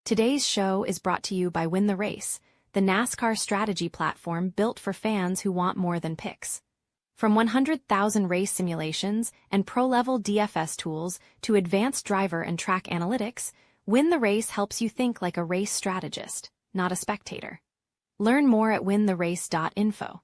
Today's show is brought to you by Win the Race, the NASCAR strategy platform built for fans who want more than picks. From 100,000 race simulations and pro-level DFS tools to advanced driver and track analytics, Win the Race helps you think like a race strategist, not a spectator. Learn more at wintherace.info.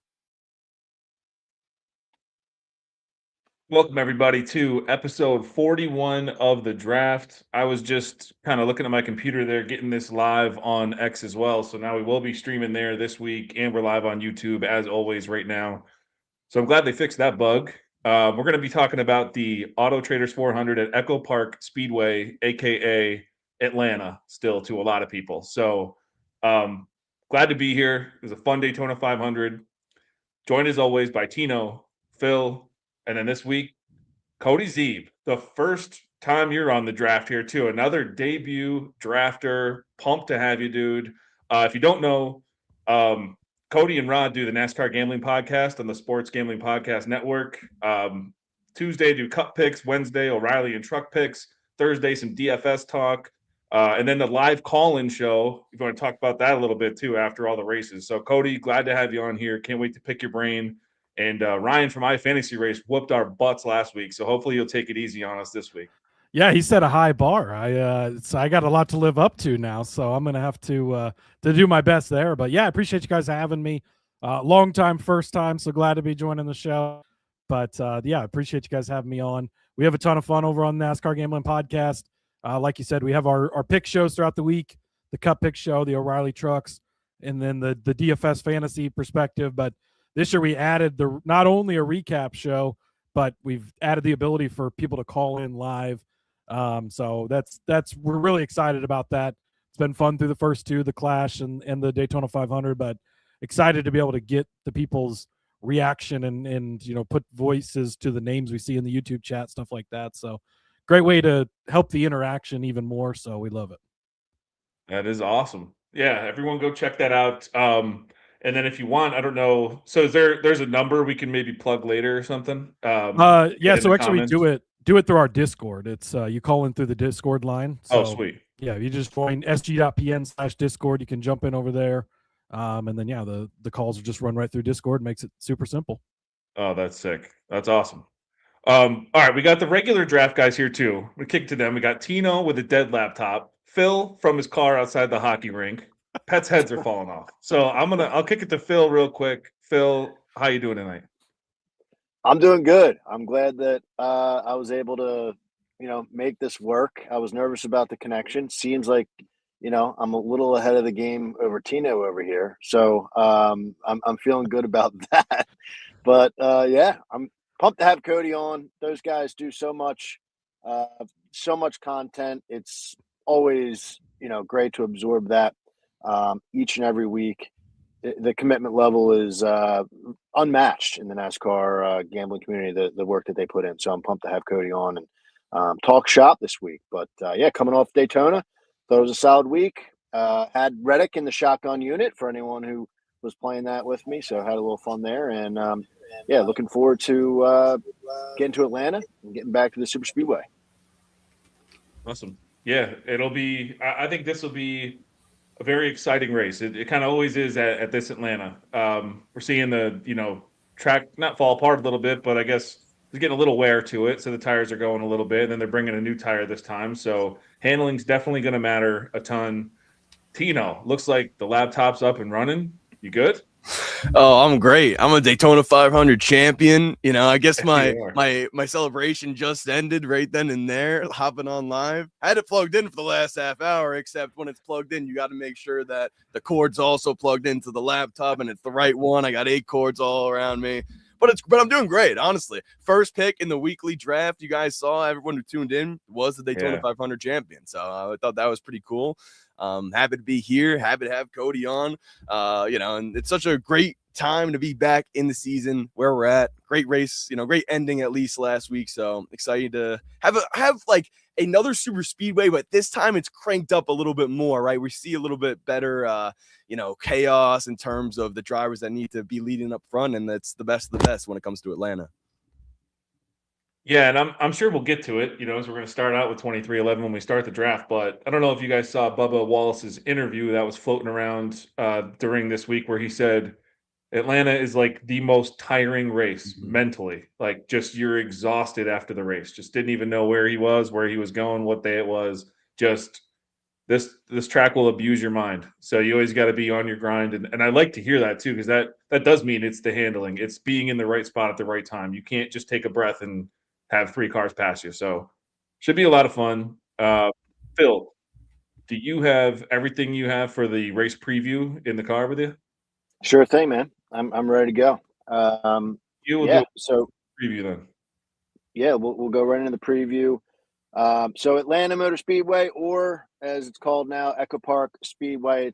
Welcome, everybody, to episode 41 of The Draft. I was just kind of looking at my computer there, getting this live on X as well. So now we will be streaming there this week, and we're live on YouTube, as always, right now. So I'm glad they fixed that bug. We're going to be talking about the Autotraders 400 at Echopark Speedway, a.k.a. Atlanta, still to a lot of people. So glad to be here. It was a fun Daytona 500. Joined, as always, by Tino, Phil, and then this week, Cody Zeeb, the first time you're on the draft here, too. Another debut drafter. Pumped to have you, dude. If you don't know, Cody and Rod do the NASCAR Gambling Podcast on the Sports Gambling Podcast Network. Tuesday, do Cup Picks. Wednesday, O'Reilly and Truck Picks. Thursday, some DFS talk. And then the live call-in show. If you want to talk about that a little bit, too, after all the races. So, Cody, glad to have you on here. Can't wait to pick your brain. And Ryan from iFantasy Race whooped our butts last week, so hopefully you'll take it easy on us this week. Yeah, he set a high bar. I got a lot to live up to now, so I'm gonna have to do my best there. But yeah, I appreciate you guys having me. Long time, first time, so glad to be joining the show. But yeah, I appreciate you guys having me on. We have a ton of fun over on the NASCAR Gambling Podcast. Like you said, we have our pick shows throughout the week: the Cup Pick Show, the O'Reilly Trucks, and then the DFS Fantasy Perspective. But this year we added not only a recap show, but we've added the ability for people to call in live. So we're really excited about that. It's been fun through the first two, the Clash and the Daytona 500, but excited to be able to get the people's reaction and put voices to the names we see in the YouTube chat, stuff like that. So great way to help the interaction even more. So we love it. That is awesome. Yeah, everyone go check that out. And then if you want, I don't know. So there's a number we can maybe plug later or something? Yeah, so actually we do it through our Discord. It's you call in through the Discord line. So, sweet. Yeah, you just join sg.pn/Discord. You can jump in over there. And then yeah, the calls will just run right through Discord. Makes it super simple. Oh, that's sick. That's awesome. All right, we got the regular draft guys here too. We kick to them. We got Tino with a dead laptop, Phil from his car outside the hockey rink. Pets' heads are falling off. So I'll kick it to Phil real quick. Phil, how you doing tonight? I'm doing good. I'm glad that I was able to, make this work. I was nervous about the connection. Seems like, I'm a little ahead of the game over Tino over here. So I'm feeling good about that. But yeah, I'm pumped to have Cody on. Those guys do so much content. It's always, great to absorb that. Each and every week. The commitment level is unmatched in the NASCAR gambling community, the work that they put in. So I'm pumped to have Cody on and talk shop this week. But yeah, coming off Daytona, thought it was a solid week. Had Reddick in the shotgun unit for anyone who was playing that with me. So had a little fun there. And yeah, looking forward to getting to Atlanta and getting back to the Super Speedway. Awesome. Yeah, I think this will be a very exciting race. It kind of always is at this Atlanta. We're seeing the track not fall apart a little bit, but I guess it's getting a little wear to it. So the tires are going a little bit, and then they're bringing a new tire this time. So handling's definitely going to matter a ton. Tino, looks like the laptop's up and running. You good? Oh, I'm great. I'm a Daytona 500 champion. I guess my celebration just ended right then and there, hopping on live. I had it plugged in for the last half hour, except when it's plugged in, you got to make sure that the cord's also plugged into the laptop and it's the right one. I got 8 cords all around me. But I'm doing great, honestly. First pick in the weekly draft, you guys saw, everyone who tuned in, was the Daytona 500 champion. So I thought that was pretty cool. Happy to be here. Happy to have Cody on. And it's such a great time to be back in the season where we're at. Great race, great ending at least last week. So excited to have like another super speedway, but this time it's cranked up a little bit more, right? We see a little bit better, chaos in terms of the drivers that need to be leading up front. And that's the best of the best when it comes to Atlanta. Yeah, and I'm sure we'll get to it, as we're going to start out with 23-11 when we start the draft. But I don't know if you guys saw Bubba Wallace's interview that was floating around during this week, where he said Atlanta is like the most tiring race mentally. Like, just you're exhausted after the race. Just didn't even know where he was going, what day it was. Just this track will abuse your mind. So you always got to be on your grind. And I like to hear that too, because that does mean it's the handling. It's being in the right spot at the right time. You can't just take a breath and have 3 cars pass you. So should be a lot of fun. Phil, do you have everything you have for the race preview in the car with you? Sure thing, man. I'm ready to go. You will do Yeah. a So preview then. yeah, we'll go right into the preview. So Atlanta Motor Speedway, or as it's called now, Echopark Speedway.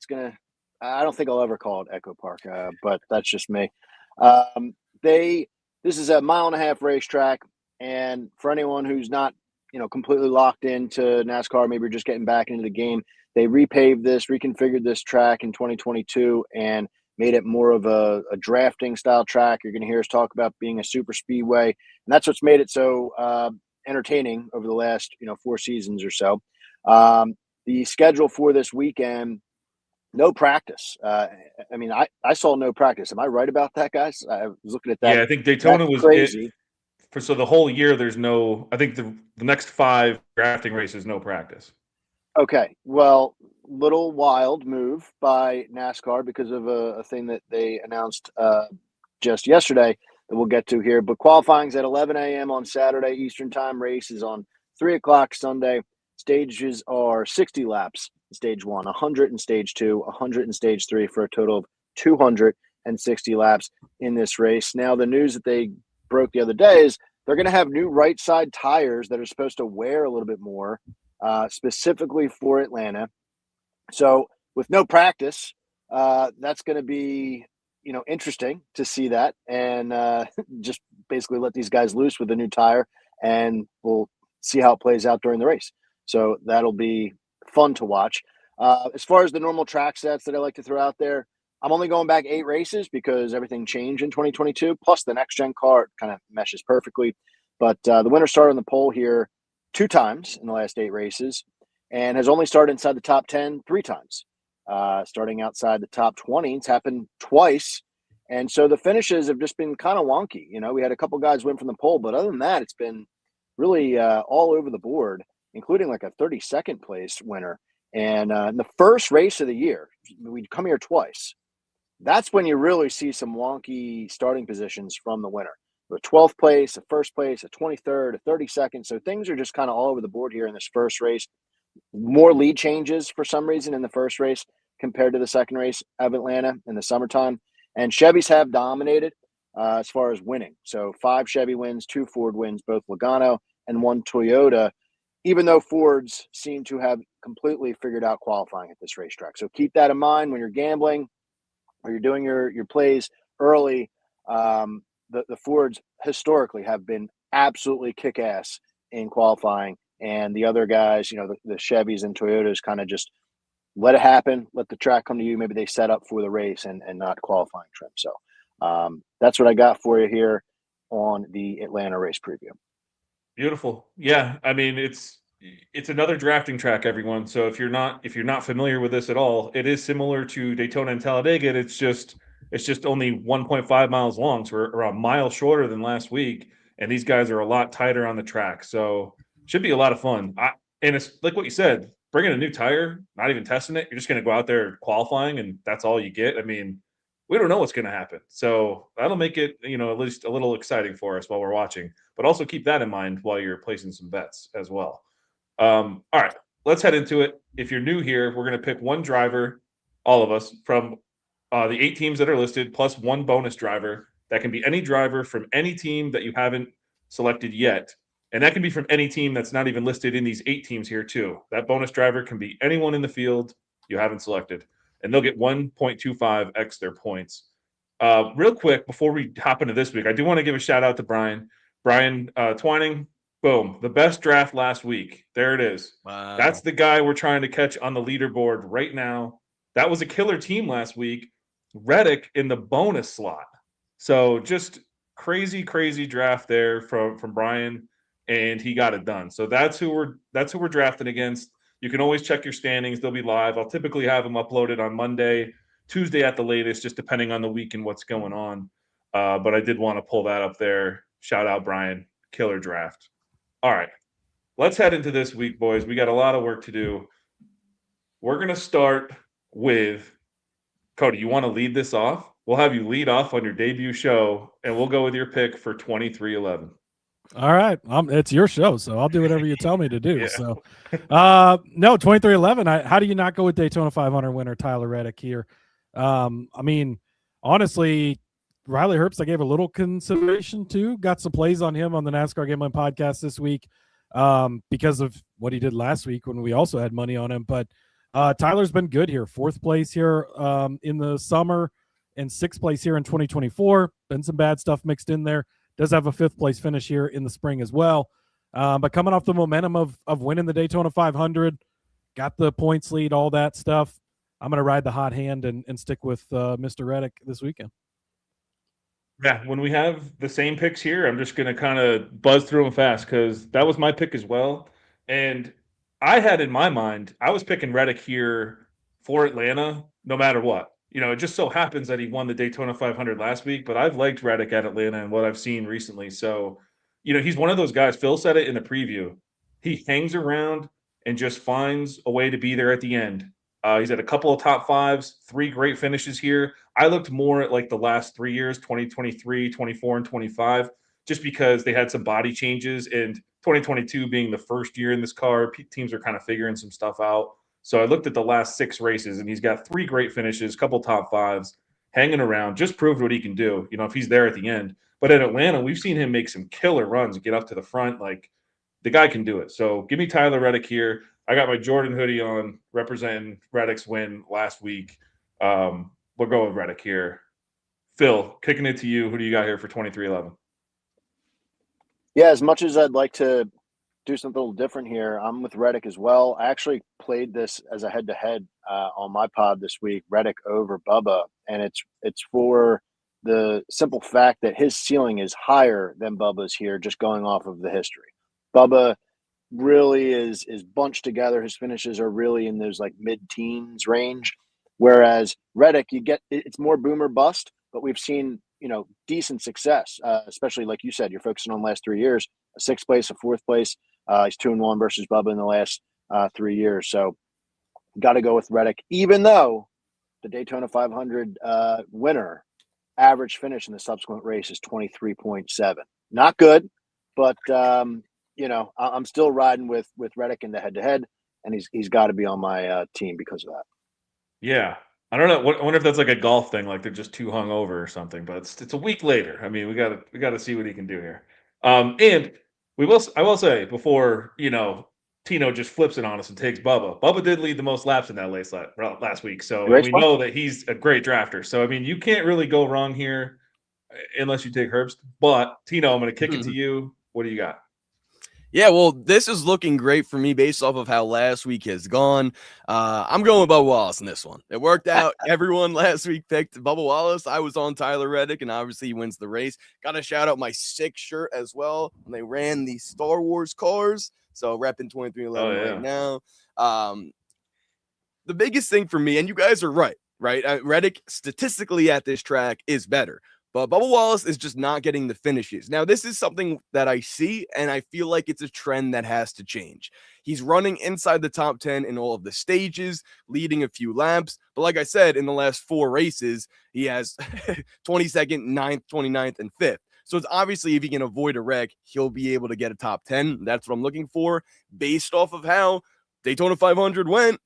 I don't think I'll ever call it Echopark, but that's just me. This is a 1.5-mile racetrack, and for anyone who's not, completely locked into NASCAR, maybe you're just getting back into the game, they reconfigured this track in 2022, and made it more of a drafting style track. You're going to hear us talk about being a super speedway, and that's what's made it so entertaining over the last 4 seasons or so. The schedule for this weekend, no practice. I saw no practice. Am I right about that, guys? I was looking at that. Yeah, I think Daytona That's was crazy. it. So the whole year, there's no. I think the next 5 drafting races, no practice. Okay, well, little wild move by NASCAR because of a thing that they announced just yesterday that we'll get to here. But qualifying's at 11 a.m. on Saturday Eastern Time. Race is on 3 o'clock Sunday. Stages are 60 laps in Stage 1, 100 in Stage 2, 100 in Stage 3 for a total of 260 laps in this race. Now, the news that they broke the other day is they're going to have new right side tires that are supposed to wear a little bit more, specifically for Atlanta. So with no practice, that's going to be interesting to see that, and just basically let these guys loose with a new tire, and we'll see how it plays out during the race. So that'll be fun to watch. As far as the normal track sets that I like to throw out there, I'm only going back 8 races because everything changed in 2022. Plus, the next gen car kind of meshes perfectly. But the winner started on the pole here 2 times in the last 8 races, and has only started inside the top 10 3 times. Starting outside the top 20, it's happened twice. And so the finishes have just been kind of wonky. We had a couple guys win from the pole, but other than that, it's been really all over the board, including like a 32nd place winner. And in the first race of the year, we'd come here twice. That's when you really see some wonky starting positions from the winner. A 12th place, a first place, a 23rd, a 32nd. So things are just kind of all over the board here in this first race. More lead changes for some reason in the first race compared to the second race of Atlanta in the summertime. And Chevys have dominated as far as winning. So 5 Chevy wins, 2 Ford wins, both Logano and 1 Toyota, even though Fords seem to have completely figured out qualifying at this racetrack. So keep that in mind when you're gambling or you're doing your plays early. The Fords historically have been absolutely kick-ass in qualifying, and the other guys, the Chevys and Toyotas, kind of just let it happen, let the track come to you. Maybe they set up for the race and not qualifying trim. So that's what I got for you here on the Atlanta race preview. Beautiful. Yeah, I mean it's another drafting track, everyone. So if you're not familiar with this at all, it is similar to Daytona and Talladega. It's just only 1.5 miles long, so we're around a mile shorter than last week, and these guys are a lot tighter on the track. So should be a lot of fun. And it's like what you said, bringing a new tire, not even testing it. You're just going to go out there qualifying, and that's all you get. I mean, we don't know what's going to happen. So that'll make it, at least a little exciting for us while we're watching. But also keep that in mind while you're placing some bets as well. All right, let's head into it. If you're new here, we're going to pick one driver, all of us, from the 8 teams that are listed, plus one bonus driver. That can be any driver from any team that you haven't selected yet. And that can be from any team that's not even listed in these 8 teams here, too. That bonus driver can be anyone in the field you haven't selected. And they'll get 1.25x their points. Real quick, before we hop into this week, I do want to give a shout out to Brian. Brian Twining, boom, the best draft last week. There it is. Wow. That's the guy we're trying to catch on the leaderboard right now. That was a killer team last week. Reddick in the bonus slot. So just crazy draft there from Brian. and he got it done. So that's who we're drafting against. You can always check your standings; they'll be live. I'll typically have them uploaded on Monday, Tuesday at the latest, just depending on the week and what's going on. But I did want to pull that up there. Shout out Brian, killer draft. All right, let's head into this week, boys. We got a lot of work to do. We're gonna start with Cody. You want to lead this off? We'll have you lead off on your debut show, and we'll go with your pick for 2311. All right. It's your show, so I'll do whatever you tell me to do. Yeah. So, no, 2311. How do you not go with Daytona 500 winner Tyler Reddick here? I mean, honestly, Riley Herbst, I gave a little consideration to. Got some plays on him on the NASCAR Gambling Podcast this week because of what he did last week when we also had money on him. But Tyler's been good here. 4th place here in the summer and 6th place here in 2024. Been some bad stuff mixed in there. Does have a 5th place finish here in the spring as well. But coming off the momentum of winning the Daytona 500, got the points lead, all that stuff. I'm going to ride the hot hand and stick with Mr. Reddick this weekend. Yeah, when we have the same picks here, I'm just going to kind of buzz through them fast because that was my pick as well. And I had in my mind, I was picking Reddick here for Atlanta no matter what. You know, it just so happens that he won the Daytona 500 last week, but I've liked Reddick at Atlanta and what I've seen recently. So, you know, he's one of those guys. Phil said it in the preview. He hangs around and just finds a way to be there at the end. He's had a couple of top 5s, 3 great finishes here. I looked more at like the last 3 years, 2023, 24, and 25, just because they had some body changes, and 2022 being the first year in this car, teams are kind of figuring some stuff out. So I looked at the last 6 races, and he's got 3 great finishes, couple top 5s, hanging around, just proved what he can do, you know, if he's there at the end. But at Atlanta, we've seen him make some killer runs and get up to the front. Like, the guy can do it. So give me Tyler Reddick here. I got my Jordan hoodie on, representing Reddick's win last week. We'll go with Reddick here. Phil, kicking it to you. Who do you got here for 2311? Yeah, as much as I'd like to do something a little different here, I'm with Reddick as well. I actually played this as a head-to-head on my pod this week, Reddick over Bubba, and it's for the simple fact that his ceiling is higher than Bubba's here, just going off of the history. Bubba really is bunched together. His finishes are really in those like mid-teens range, whereas Reddick, it's more boomer bust, but we've seen, you know, decent success, especially like you said, you're focusing on the last 3 years, a 6th place, a 4th place. He's 2-1 versus Bubba in the last 3 years. So got to go with Reddick, even though the Daytona 500 winner average finish in the subsequent race is 23.7. Not good, but you know, I'm still riding with Reddick in the head-to-head, and he's got to be on my team because of that. Yeah. I don't know. I wonder if that's like a golf thing, like they're just too hungover or something. But it's a week later. I mean, we got to see what he can do here. And I will say before, you know, Tino just flips it on us and takes Bubba. Bubba did lead the most laps in that race last week, so we know that he's a great drafter. So I mean, you can't really go wrong here unless you take Herbst. But Tino, I'm going to kick it to you. What do you got? Yeah, well, this is looking great for me based off of how last week has gone. I'm going with Bubba Wallace in this one. It worked out. Everyone last week picked Bubba Wallace. I was on Tyler Reddick, and obviously he wins the race. Got to shout out my Six shirt as well. And they ran the Star Wars cars, so repping 2311 right now. The biggest thing for me, and you guys are right? Reddick statistically at this track is better. But Bubba Wallace is just not getting the finishes. Now, this is something that I see, and I feel like it's a trend that has to change. He's running inside the top 10 in all of the stages, leading a few laps. But like I said, in the last 4 races, he has 22nd, 9th, 29th, and 5th. So it's obviously if he can avoid a wreck, he'll be able to get a top 10. That's what I'm looking for based off of how Daytona 500 went.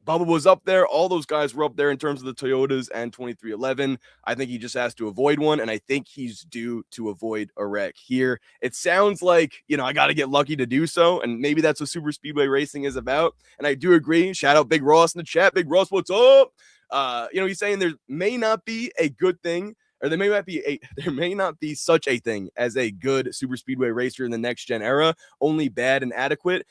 Bubba was up there. All those guys were up there in terms of the Toyotas and 2311. I think he just has to avoid one, and I think he's due to avoid a wreck here. It sounds like, you know, I got to get lucky to do so, and maybe that's what Super Speedway Racing is about, and I do agree. Shout out Big Ross in the chat. Big Ross, what's up? You know, he's saying there may not be a good thing, or there may not be such a thing as a good Super Speedway racer in the next gen era, only bad and adequate.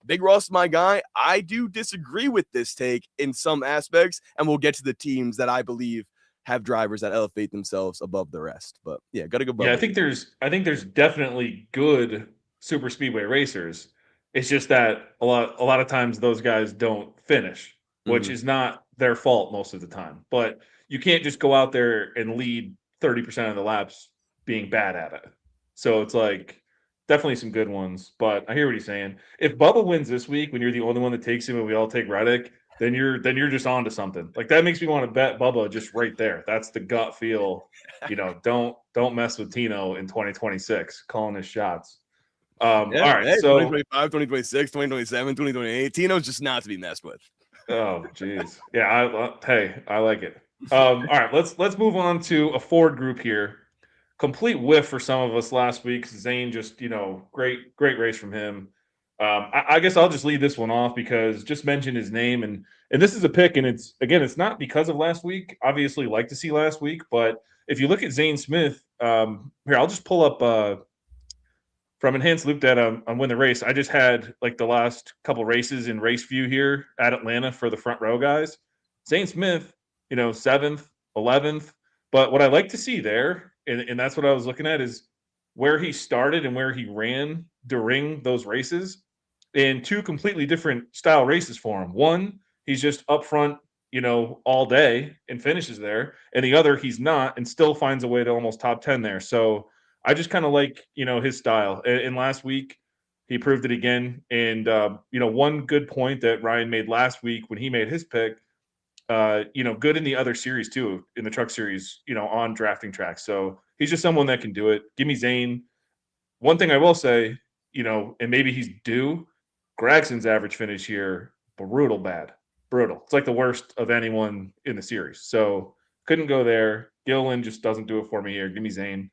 Big Ross, my guy, I do disagree with this take in some aspects, and we'll get to the teams that I believe have drivers that elevate themselves above the rest. But yeah, gotta go. Yeah, I think there's definitely good super speedway racers. It's just that a lot of times those guys don't finish, which is not their fault most of the time. But you can't just go out there and lead 30% of the laps being bad at it. So it's like definitely some good ones. But I hear what he's saying. If Bubba wins this week when you're the only one that takes him and we all take Reddick, then you're just on to something. Like that makes me want to bet Bubba just right there. That's the gut feel. Don't mess with Tino in 2026, calling his shots. All right, hey, so 2025, 2026, 2027, 2028. Tino's just not to be messed with. oh, geez, yeah. I like it. All right, let's move on to a Ford group here. Complete whiff for some of us last week. Zane just great race from him. I guess I'll just lead this one off because just mention his name and this is a pick and it's not because of last week. Obviously, like to see last week, but if you look at Zane Smith, here I'll just pull up from Enhanced Loop Data on Win the Race. I just had like the last couple races in Race View here at Atlanta for the front row guys. Zane Smith, 7th, 11th. But what I like to see there, and that's what I was looking at, is where he started and where he ran during those races in two completely different style races for him. One, he's just up front, all day and finishes there. And the other, he's not and still finds a way to almost top 10 there. So I just kind of like, his style. And last week, he proved it again. And, one good point that Ryan made last week when he made his pick, good in the other series too, in the truck series, on drafting tracks. So he's just someone that can do it. Give me Zane. One thing I will say, and maybe he's due, Gragson's average finish here, brutal bad. Brutal. It's like the worst of anyone in the series. So couldn't go there. Gilliland just doesn't do it for me here. Give me Zane.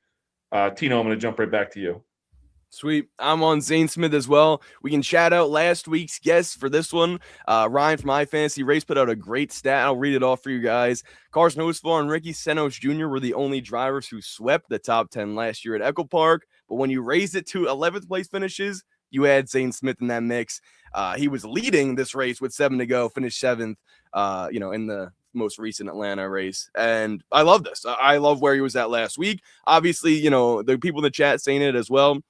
Tino, I'm going to jump right back to you. Sweet. I'm on Zane Smith as well. We can shout out last week's guest for this one. Ryan from iFantasy Race put out a great stat. I'll read it off for you guys. Carson Hocevar and Ricky Senos Jr. were the only drivers who swept the top 10 last year at Echopark. But when you raised it to 11th place finishes, you add Zane Smith in that mix. He was leading this race with 7 to go, finished 7th, in the most recent Atlanta race. And I love this. I love where he was at last week. Obviously, the people in the chat saying it as well.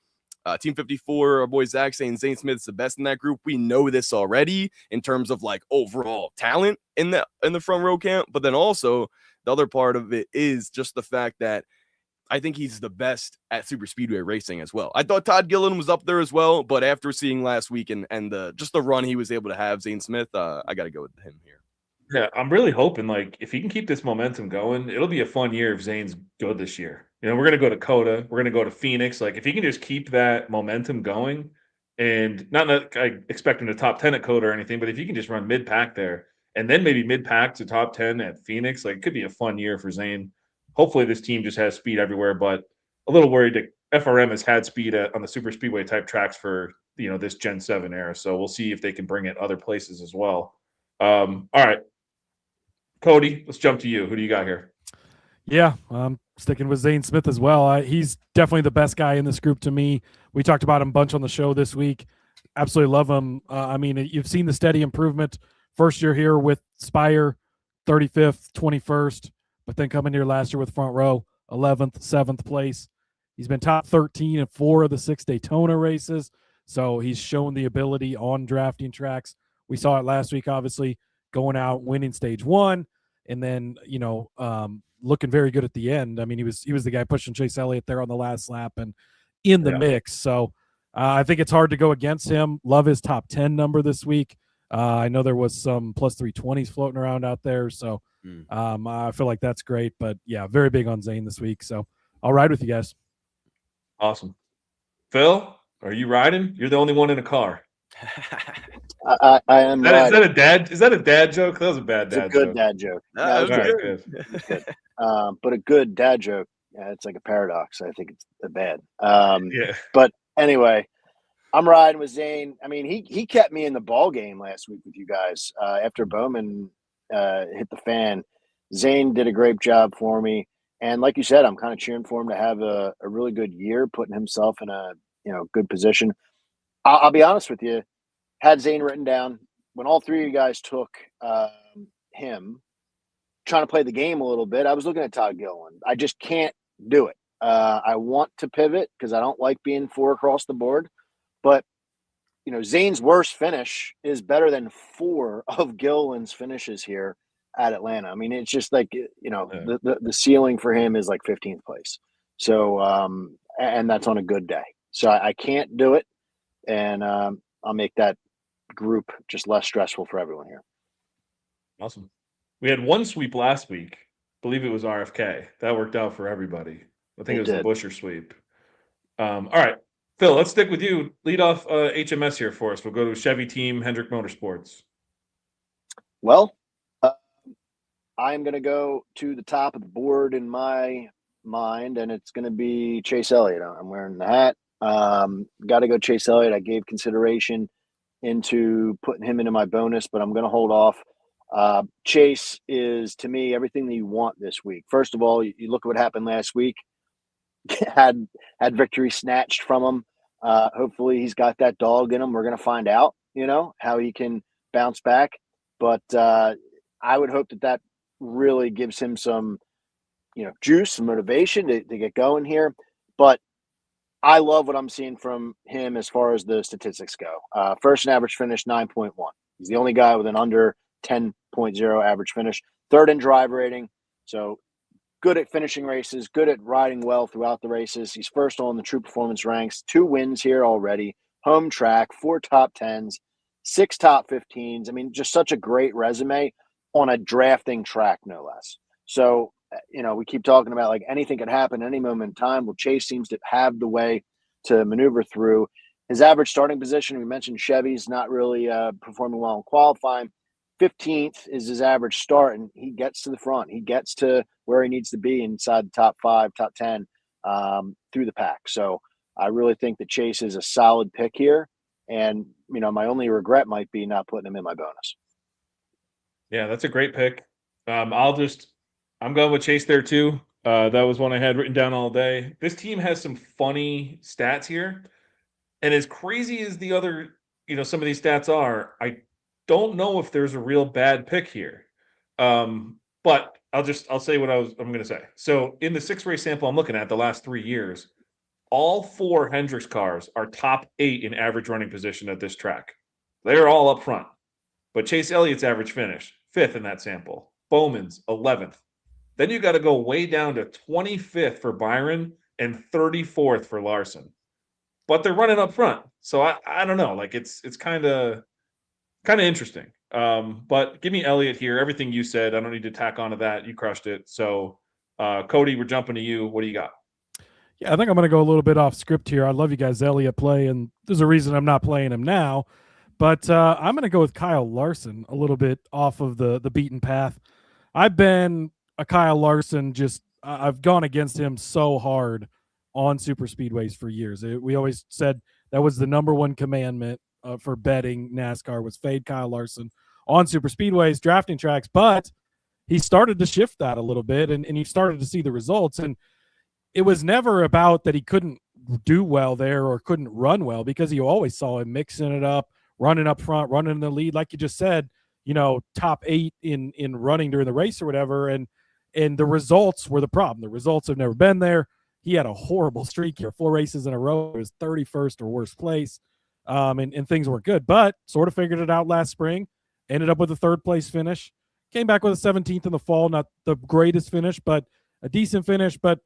Team 54, our boy Zach saying Zane Smith's the best in that group. We know this already in terms of like overall talent in the front row camp. But then also the other part of it is just the fact that I think he's the best at super speedway racing as well. I thought Todd Gilliland was up there as well, but after seeing last week and just the run he was able to have, Zane Smith, I got to go with him here. Yeah, I'm really hoping like if he can keep this momentum going, it'll be a fun year if Zane's good this year. We're going to go to Coda, we're going to go to Phoenix. Like if he can just keep that momentum going, and not that I expect him to top 10 at Coda or anything, but if he can just run mid pack there and then maybe mid pack to top 10 at Phoenix, like it could be a fun year for Zane. Hopefully this team just has speed everywhere, but a little worried that FRM has had speed on the super speedway type tracks for this Gen 7 era. So we'll see if they can bring it other places as well. All right. Cody, let's jump to you. Who do you got here? Yeah, I'm sticking with Zane Smith as well. He's definitely the best guy in this group to me. We talked about him a bunch on the show this week. Absolutely love him. You've seen the steady improvement. First year here with Spire, 35th, 21st, but then coming here last year with Front Row, 11th, 7th place. He's been top 13 in 4 of the 6 Daytona races, so he's shown the ability on drafting tracks. We saw it last week, obviously, going out, winning stage 1, and then, looking very good at the end. He was the guy pushing Chase Elliott there on the last lap and in the mix. So I think it's hard to go against him. Love his top 10 number this week. I know there was some plus 320s floating around out there. So I feel like that's great. But yeah, very big on Zane this week. So I'll ride with you guys. Awesome. Phil, are you riding? You're the only one in a car. I am. Is that a dad? Is that a dad joke? That was a bad dad joke. It's a good dad joke. No, good. It's good. But a good dad joke, it's like a paradox. I think it's bad. Yeah. But anyway, I'm riding with Zane. He kept me in the ball game last week with you guys. After Bowman hit the fan, Zane did a great job for me. And like you said, I'm kind of cheering for him to have a really good year, putting himself in a good position. I'll be honest with you. Had Zane written down when all three of you guys took him, trying to play the game a little bit. I was looking at Todd Gilliland. I just can't do it. I want to pivot because I don't like being 4 across the board. But Zane's worst finish is better than 4 of Gilliland's finishes here at Atlanta. I mean, it's just like, Yeah. the ceiling for him is like 15th place. So, and that's on a good day. So I can't do it. And I'll make that group just less stressful for everyone here. Awesome. We had one sweep last week. I believe it was RFK. That worked out for everybody. I think it was the Busher sweep. All right. Phil, let's stick with you. Lead off HMS here for us. We'll go to Chevy Team, Hendrick Motorsports. Well, I'm going to go to the top of the board in my mind, and it's going to be Chase Elliott. I'm wearing the hat. Got to go Chase Elliott. I gave consideration into putting him into my bonus, but I'm going to hold off. Chase is, to me, everything that you want this week. First of all, you look at what happened last week. had victory snatched from him. Hopefully he's got that dog in him. We're going to find out, how he can bounce back. But I would hope that really gives him some, juice, some motivation to get going here. But I love what I'm seeing from him as far as the statistics go. First and average finish, 9.1. He's the only guy with an under 10.0 average finish. Third in drive rating. So good at finishing races, good at riding well throughout the races. He's first on the True Performance ranks, 2 wins here already, home track, 4 top 10s, 6 top 15s. I mean, just such a great resume on a drafting track, no less. So, we keep talking about like anything could happen any moment in time. Well, Chase seems to have the way to maneuver through. His average starting position, we mentioned Chevy's not really performing well in qualifying. 15th is his average start, and he gets to the front. He gets to where he needs to be inside the top 5, top 10 through the pack. So I really think that Chase is a solid pick here. And, my only regret might be not putting him in my bonus. Yeah, that's a great pick. I'm going with Chase there too. That was one I had written down all day. This team has some funny stats here. And as crazy as the other, some of these stats are, I don't know if there's a real bad pick here. But I'll say what I'm going to say. So in the 6-race sample I'm looking at the last 3 years, all 4 Hendricks cars are top 8 in average running position at this track. They're all up front. But Chase Elliott's average finish, 5th in that sample. Bowman's 11th. Then you got to go way down to 25th for Byron and 34th for Larson. But they're running up front. So I don't know. Like it's kind of interesting. But give me Elliott here. Everything you said, I don't need to tack onto that. You crushed it. So Cody, we're jumping to you. What do you got? Yeah, I think I'm going to go a little bit off script here. I love you guys Elliott play, and there's a reason I'm not playing him now. But I'm going to go with Kyle Larson a little bit off of the beaten path. I've been a Kyle Larson, I've gone against him so hard on super speedways for years. We always said that was the number one commandment for betting NASCAR was fade Kyle Larson on super speedways, drafting tracks. But he started to shift that a little bit, and he started to see the results. And it was never about that he couldn't do well there or couldn't run well, because you always saw him mixing it up, running up front, running in the lead, like you just said, top 8 in running during the race or whatever. And the results were the problem. The results have never been there. He had a horrible streak here, 4 races in a row. It was 31st or worst place. And things weren't good, but sort of figured it out last spring, ended up with a 3rd place finish, came back with a 17th in the fall. Not the greatest finish, but a decent finish. But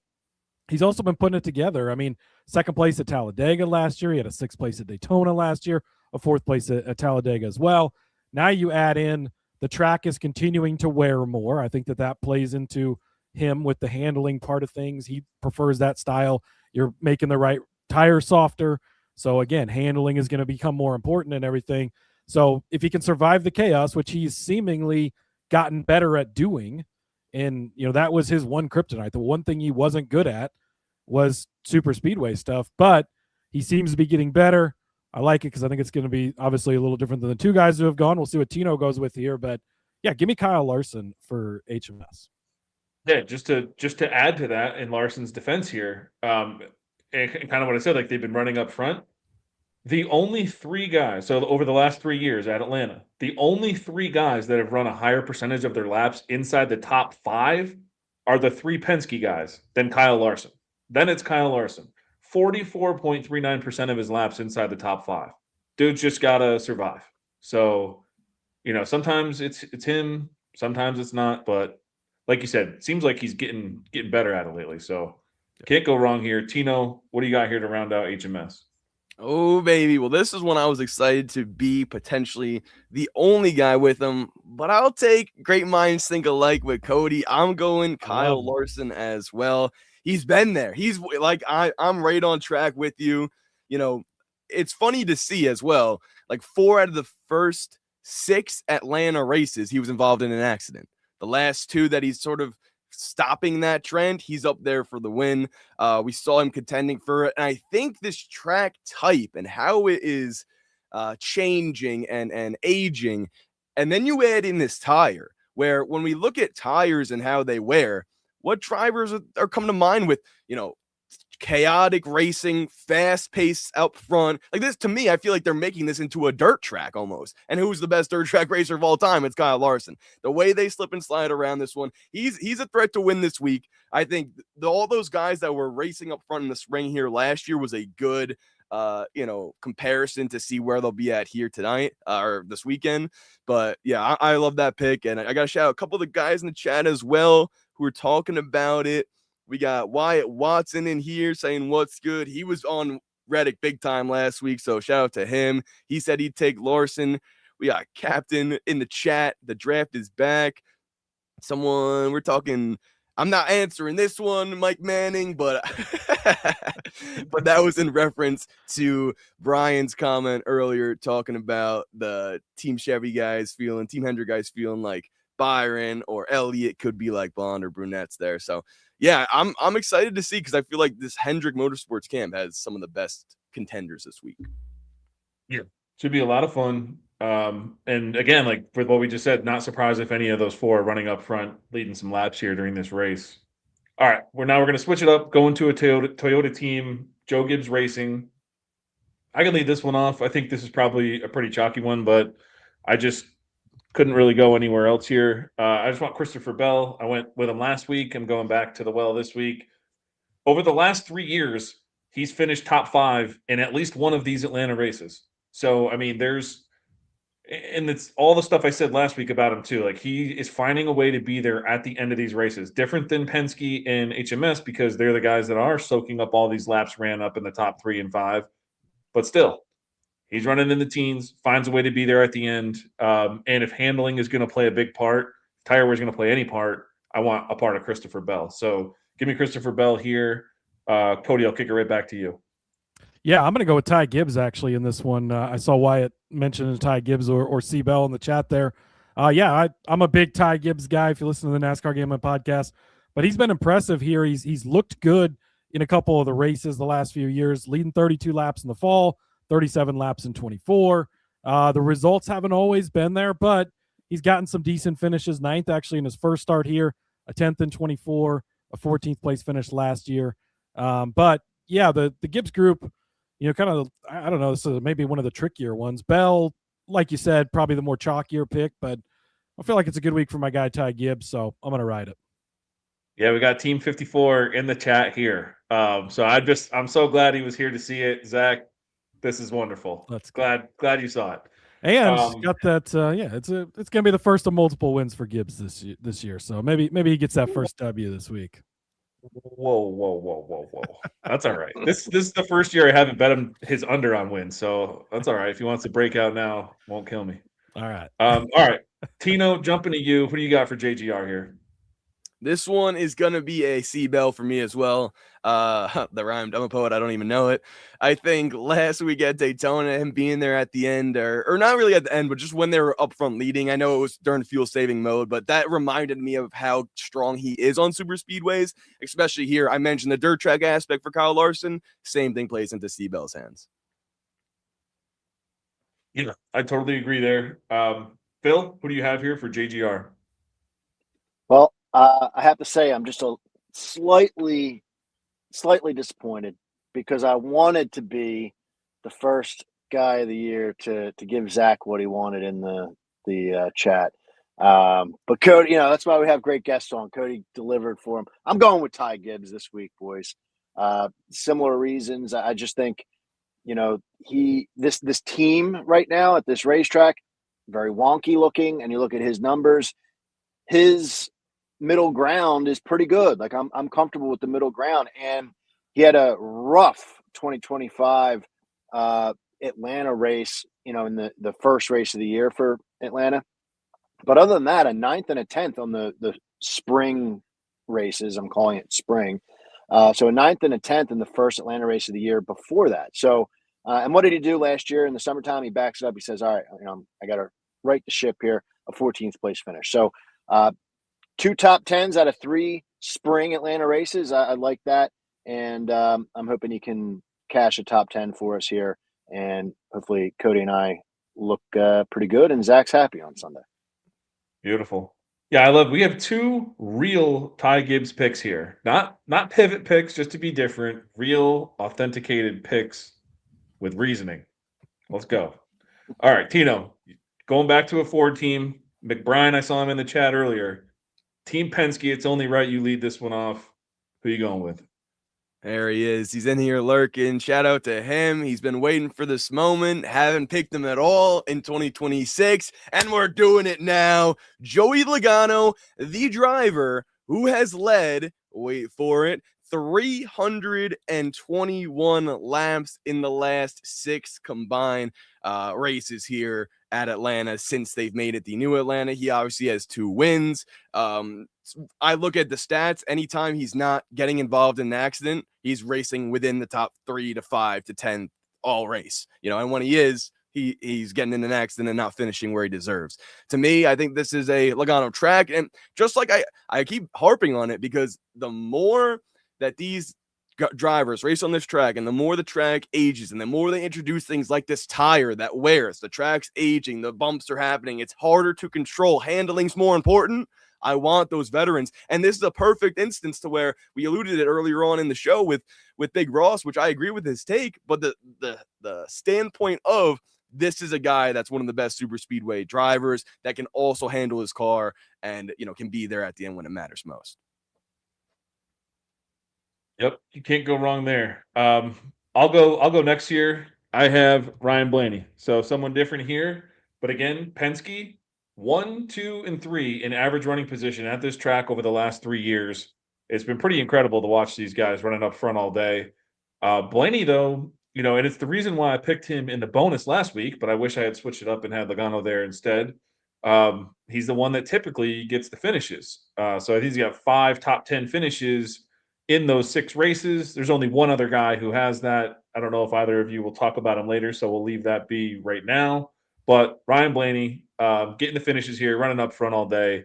he's also been putting it together. I mean, 2nd place at Talladega last year. He had a 6th place at Daytona last year, a 4th place at Talladega as well. Now you add in the track is continuing to wear more. I think that plays into him with the handling part of things. He prefers that style. You're making the right tire softer. So again, handling is going to become more important and everything. So if he can survive the chaos, which he's seemingly gotten better at doing, and that was his one kryptonite. The one thing he wasn't good at was super speedway stuff, but he seems to be getting better. I like it because I think it's going to be obviously a little different than the 2 guys who have gone. We'll see what Tino goes with here, but yeah, give me Kyle Larson for HMS. Yeah, just to add to that in Larson's defense here, and kind of what I said, like they've been running up front. The only 3 guys, so over the last 3 years at Atlanta, the only 3 guys that have run a higher percentage of their laps inside the top 5 are the 3 Penske guys, then Kyle Larson. Then it's Kyle Larson. 44.39% of his laps inside the top 5. Dude's just gotta survive. So, sometimes it's him, sometimes it's not, but like you said, it seems like he's getting better at it lately. So can't go wrong here. Tino, what do you got here to round out HMS? Oh, baby. Well, this is when I was excited to be potentially the only guy with him, but I'll take great minds think alike with Cody. I'm going Kyle Larson as well. He's been there. He's like, I'm right on track with you. It's funny to see as well, like 4 out of the first 6 Atlanta races, he was involved in an accident. The last 2 that he's sort of stopping that trend, he's up there for the win. We saw him contending for it. And I think this track type and how it is changing and aging, and then you add in this tire, where when we look at tires and how they wear, what drivers are coming to mind with, chaotic racing, fast pace out front. Like this, to me, I feel like they're making this into a dirt track almost. And who's the best dirt track racer of all time? It's Kyle Larson. The way they slip and slide around this one, he's a threat to win this week. I think all those guys that were racing up front in the spring here last year was a good comparison to see where they'll be at here tonight or this weekend. But yeah, I love that pick. And I got to shout out a couple of the guys in the chat as well who are talking about it. We got Wyatt Watson in here saying what's good. He was on Reddick big time last week, so shout out to him. He said he'd take Larson. We got Captain in the chat. The draft is back. We're talking. I'm not answering this one, Mike Manning, but but that was in reference to Brian's comment earlier talking about the Team Chevy guys Team Hendrick guys feeling like Byron or Elliott could be like blonde or brunettes there. So yeah, I'm excited to see because I feel like this Hendrick Motorsports camp has some of the best contenders this week. Yeah, should be a lot of fun. And again, like for what we just said, not surprised if any of those 4 are running up front, leading some laps here during this race. All right, we're going to switch it up, go into a Toyota team, Joe Gibbs Racing. I can lead this one off. I think this is probably a pretty chalky one, but I just couldn't really go anywhere else here. I just want Christopher Bell. I went with him last week. I'm going back to the well this week. Over the last 3 years, he's finished top 5 in at least one of these Atlanta races. So, I mean, and it's all the stuff I said last week about him too. Like he is finding a way to be there at the end of these races, different than Penske and HMS because they're the guys that are soaking up all these laps ran up in the top 3 and 5. But still, he's running in the teens, finds a way to be there at the end. And if handling is going to play a big part, tire wear is going to play any part, I want a part of Christopher Bell. So give me Christopher Bell here. Cody, I'll kick it right back to you. Yeah, I'm going to go with Ty Gibbs actually in this one. I saw Wyatt mention Ty Gibbs or C. Bell in the chat there. I'm a big Ty Gibbs guy if you listen to the NASCAR Gambling podcast. But he's been impressive here. He's looked good in a couple of the races the last few years, leading 32 laps in the fall, 37 laps in 24. The results haven't always been there, but he's gotten some decent finishes. 9th actually in his first start here, a 10th in 24, a 14th place finish last year. But yeah, the Gibbs group, kind of, I don't know, this is maybe one of the trickier ones. Bell, like you said, probably the more chalkier pick, but I feel like it's a good week for my guy Ty Gibbs, so I'm going to ride it. Yeah, we got Team 54 in the chat here. So I'm so glad he was here to see it. Zach, this is wonderful. That's glad you saw it. And got that. It's gonna be the first of multiple wins for Gibbs this year. So maybe he gets that first W this week. Whoa. That's all right. This is the first year I haven't bet him his under on wins, so that's all right. If he wants to break out now, won't kill me. All right. All right. Tino, jumping to you. What do you got for JGR here? This one is going to be a C Bell for me as well. That rhymed. I'm a poet. I don't even know it. I think last week at Daytona, him being there at the end, or not really at the end, but just when they were up front leading, I know it was during fuel saving mode, but that reminded me of how strong he is on super speedways, especially here. I mentioned the dirt track aspect for Kyle Larson. Same thing plays into C Bell's hands. Yeah, I totally agree there. Phil, who do you have here for JGR? Well, I have to say I'm just a slightly disappointed because I wanted to be the first guy of the year to give Zach what he wanted in the chat. But Cody, that's why we have great guests on. Cody delivered for him. I'm going with Ty Gibbs this week, boys. Similar reasons. I just think, this team right now at this racetrack, very wonky looking, and you look at his numbers, his middle ground is pretty good. Like I'm comfortable with the middle ground, and he had a rough 2025 Atlanta race, in the first race of the year for Atlanta. But other than that, a 9th and a 10th on the spring races. I'm calling it spring. So a 9th and a 10th in the first Atlanta race of the year before that. So, and what did he do last year in the summertime? He backs it up. He says, all right, I got to right the ship here, a 14th place finish. So 2 top 10s out of 3 spring Atlanta races. I like that. And I'm hoping he can cash a top 10 for us here. And hopefully Cody and I look pretty good, and Zach's happy on Sunday. Beautiful. Yeah, we have 2 real Ty Gibbs picks here. Not pivot picks, just to be different. Real authenticated picks with reasoning. Let's go. All right, Tino, going back to a Ford team. McBrien, I saw him in the chat earlier. Team Penske, it's only right you lead this one off. Who are you going with? There he is. He's in here lurking. Shout out to him. He's been waiting for this moment. Haven't picked him at all in 2026. And we're doing it now. Joey Logano, the driver who has led, wait for it, 321 laps in the last 6 combined races here at Atlanta since they've made it the new Atlanta. He obviously has 2 wins. I look at the stats. Anytime he's not getting involved in an accident, he's racing within the top 3 to 5 to 10 all race. And when he is, he's getting in an accident and not finishing where he deserves. To me, I think this is a Logano track. And just like I keep harping on it, because the more that these drivers race on this track, and the more the track ages, and the more they introduce things like this tire that wears, the track's aging, the bumps are happening, it's harder to control, handling's more important. I want those veterans. And this is a perfect instance to where we alluded it earlier on in the show with Big Ross, which I agree with his take, but the standpoint of this is a guy that's one of the best super speedway drivers that can also handle his car and, can be there at the end when it matters most. Yep, you can't go wrong there. I'll go next year. I have Ryan Blaney. So someone different here. But again, Penske, 1, 2, and 3 in average running position at this track over the last 3 years. It's been pretty incredible to watch these guys running up front all day. Blaney, though, and it's the reason why I picked him in the bonus last week, but I wish I had switched it up and had Logano there instead. He's the one that typically gets the finishes. So I think he's got 5 top 10 finishes in those 6 races. There's only one other guy who has that. I don't know if either of you will talk about him later, so we'll leave that be right now. But Ryan Blaney, getting the finishes here, running up front all day.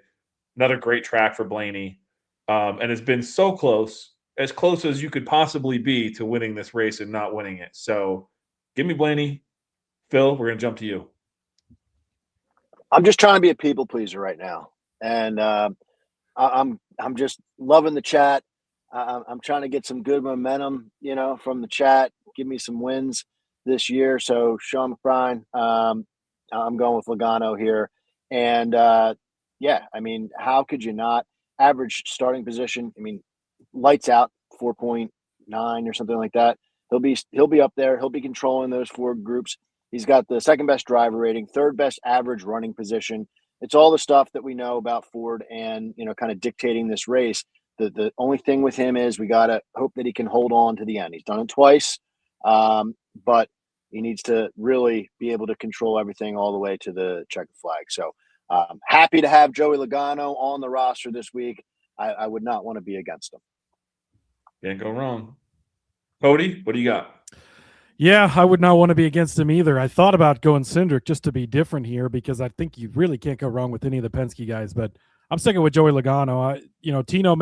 Another great track for Blaney. And it's been so close, as close as you could possibly be to winning this race and not winning it. So give me Blaney. Phil, we're going to jump to you. I'm just trying to be a people pleaser right now. And I'm just loving the chat. I'm trying to get some good momentum, from the chat. Give me some wins this year. So Sean McBride, I'm going with Logano here. And how could you not? Average starting position, lights out 4.9 or something like that. He'll be up there. He'll be controlling those 4 groups. He's got the 2nd best driver rating, 3rd best average running position. It's all the stuff that we know about Ford and, kind of dictating this race. The only thing with him is we got to hope that he can hold on to the end. He's done it twice, but he needs to really be able to control everything all the way to the checkered flag. So happy to have Joey Logano on the roster this week. I would not want to be against him. Can't go wrong. Cody, what do you got? Yeah, I would not want to be against him either. I thought about going Cindric just to be different here, because I think you really can't go wrong with any of the Penske guys, but I'm sticking with Joey Logano. Tino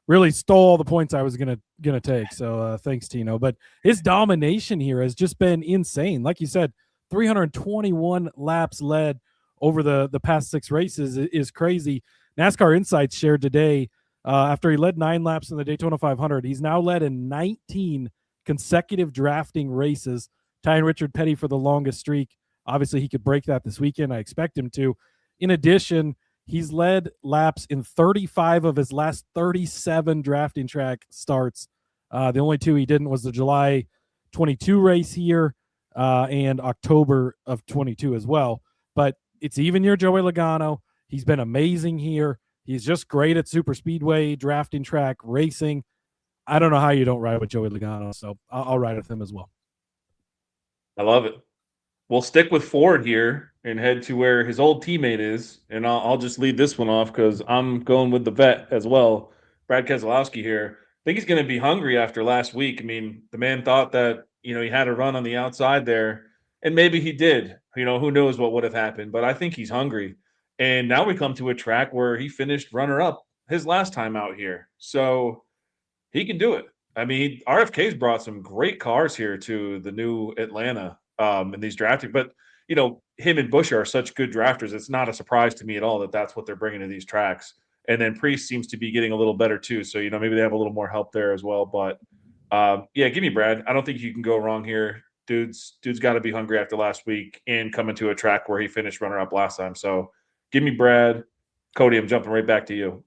really stole all the points I was gonna take. So thanks, Tino. But his domination here has just been insane. Like you said, 321 laps led over the past 6 races is crazy. NASCAR Insights shared today, after he led 9 laps in the Daytona 500, he's now led in 19 consecutive drafting races, tying Richard Petty for the longest streak. Obviously, he could break that this weekend. I expect him to. In addition, he's led laps in 35 of his last 37 drafting track starts. The only two he didn't was the July 22 race here and October of 22 as well. But it's even year Joey Logano. He's been amazing here. He's just great at super speedway, drafting track, racing. I don't know how you don't ride with Joey Logano, so I'll ride with him as well. I love it. We'll stick with Ford here and head to where his old teammate is, and I'll just lead this one off because I'm going with the vet as well, Brad Keselowski here. I think he's going to be hungry after last week. I mean, the man thought that he had a run on the outside there, and maybe he did. Who knows what would have happened, but I think he's hungry. And now we come to a track where he finished runner-up his last time out here, so he can do it. I mean, RFK's brought some great cars here to the new Atlanta in these drafting, but him and Buescher are such good drafters. It's not a surprise to me at all that that's what they're bringing to these tracks. And then Priest seems to be getting a little better too. So, maybe they have a little more help there as well. But yeah, give me Brad. I don't think you can go wrong here. Dude's got to be hungry after last week and coming to a track where he finished runner up last time. So give me Brad. Cody, I'm jumping right back to you.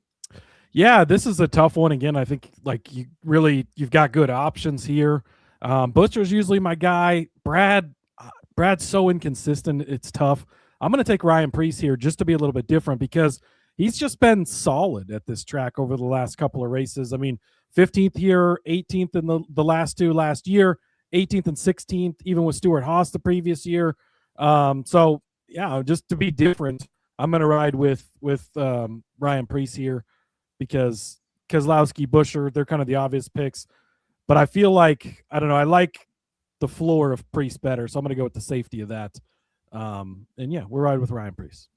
Yeah, this is a tough one. Again, I think you've got good options here. Butcher's usually my guy. Brad's so inconsistent. It's tough. I'm going to take Ryan Preece here just to be a little bit different because he's just been solid at this track over the last couple of races. I mean, 15th here, 18th in the last two last year, 18th and 16th, even with Stuart Haas the previous year. So yeah, just to be different, I'm going to ride with Ryan Preece here because Keselowski, Buescher, they're kind of the obvious picks. But I feel like, I don't know, I like the floor of Preece better, so I'm going to go with the safety of that. And yeah, we're riding with Ryan Preece.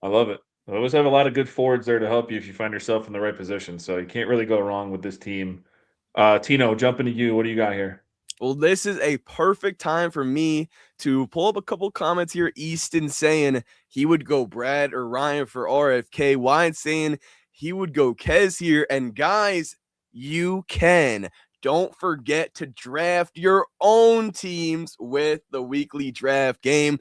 I love it. I always have a lot of good Fords there to help you if you find yourself in the right position. So you can't really go wrong with this team. Tino, jumping to you. What do you got here? Well, this is a perfect time for me to pull up a couple comments here. Easton saying he would go Brad or Ryan for RFK. Wyatt saying he would go Kez here. And guys, you can. Don't forget to draft your own teams with the weekly draft game.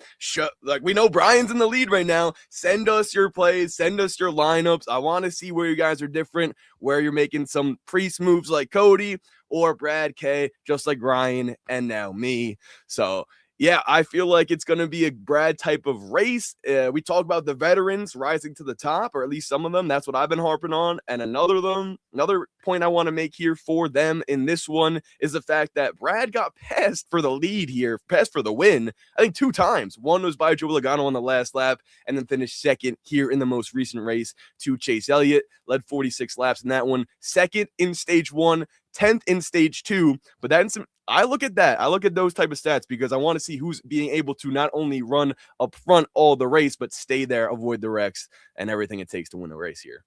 We know Brian's in the lead right now. Send us your plays. Send us your lineups. I want to see where you guys are different, where you're making some Priest moves like Cody or Brad K, just like Ryan and now me. So yeah, I feel like it's going to be a Brad type of race. We talked about the veterans rising to the top, or at least some of them. That's what I've been harping on. And another point I want to make here for them in this one is the fact that Brad got passed for the lead here, passed for the win, I think 2 times. One was by Joey Logano on the last lap, and then finished second here in the most recent race to Chase Elliott. Led 46 laps in that one. Second in stage 1, 10th in stage 2. But that's I look at that. I look at those type of stats because I want to see who's being able to not only run up front all the race, but stay there, avoid the wrecks, and everything it takes to win the race here.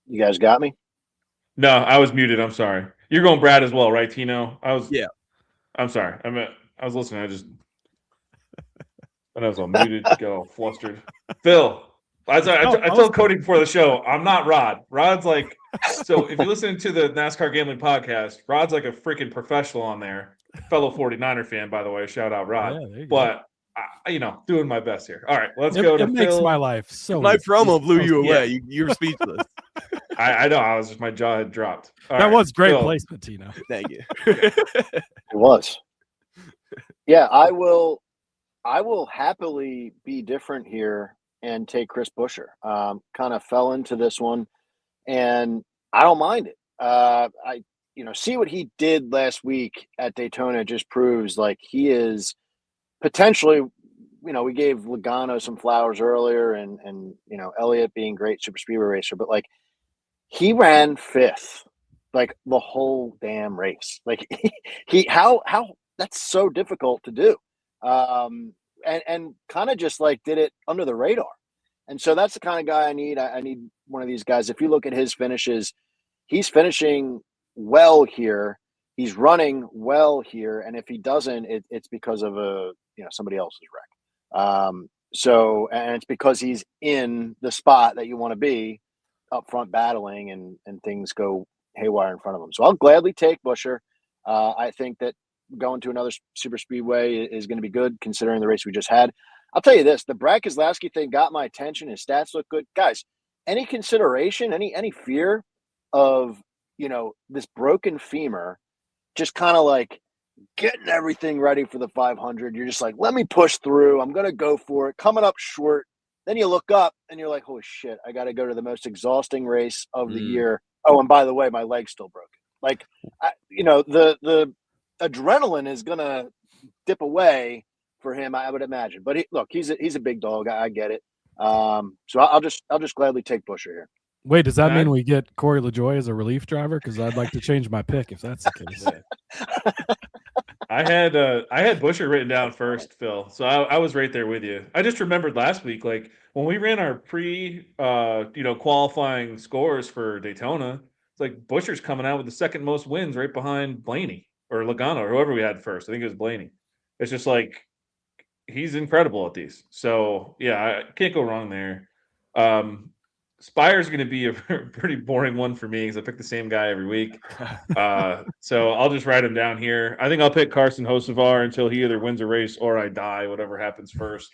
You guys got me? No, I was muted. I'm sorry. You're going Brad as well, right, Tino? Yeah. I'm sorry. I was listening. I was all muted, got all flustered. Phil. I told Cody before the show, I'm not Rod. Rod's like, so if you listen to the NASCAR Gambling Podcast, Rod's like a freaking professional on there. Fellow 49er fan, by the way. Shout out, Rod. Yeah, but, doing my best here. All right, let's go to Phil. It makes my life so My easy. promo blew you away. You were speechless. I know. My jaw had dropped. That was great placement, Tino. Thank you. It was. Yeah, I will happily be different here and take Chris Buescher. Kind of fell into this one, and I don't mind it. See what he did last week at Daytona just proves like he is potentially. We gave Logano some flowers earlier, and Elliott being great super speedway racer, but like he ran 5th, like the whole damn race. Like how that's so difficult to do. And kind of just like did it under the radar. And so that's the kind of guy I need. I need one of these guys. If you look at his finishes, he's finishing well here. He's running well here. And if he doesn't, it's because of somebody else's wreck. And it's because he's in the spot that you want to be up front battling and things go haywire in front of him. So I'll gladly take Buescher. I think that going to another super speedway is going to be good considering the race we just had. I'll tell you this, the Brad Keselowski thing got my attention. His stats look good. Guys, any consideration, any fear of, this broken femur just kind of like getting everything ready for the 500? You're just like, let me push through. I'm going to go for it. Coming up short. Then you look up and you're like, holy shit, I got to go to the most exhausting race of the year. Oh, and by the way, my leg's still broken. Like, the adrenaline is going to dip away for him, I would imagine. But he's a big dog. I get it. So I'll just gladly take Buescher here. Wait, does that mean we get Corey LaJoie as a relief driver? Because I'd like to change my pick if that's the case. I had Buescher written down first, Phil. So I was right there with you. I just remembered last week, like when we ran our qualifying scores for Daytona, it's like Buescher's coming out with the second most wins, right behind Blaney or Logano or whoever we had first. I think it was Blaney. It's just like he's incredible at these. So yeah, I can't go wrong there. Spire's going to be a pretty boring one for me because I pick the same guy every week. So I'll just write him down here. I think I'll pick Carson Hocevar until he either wins a race or I die, whatever happens first.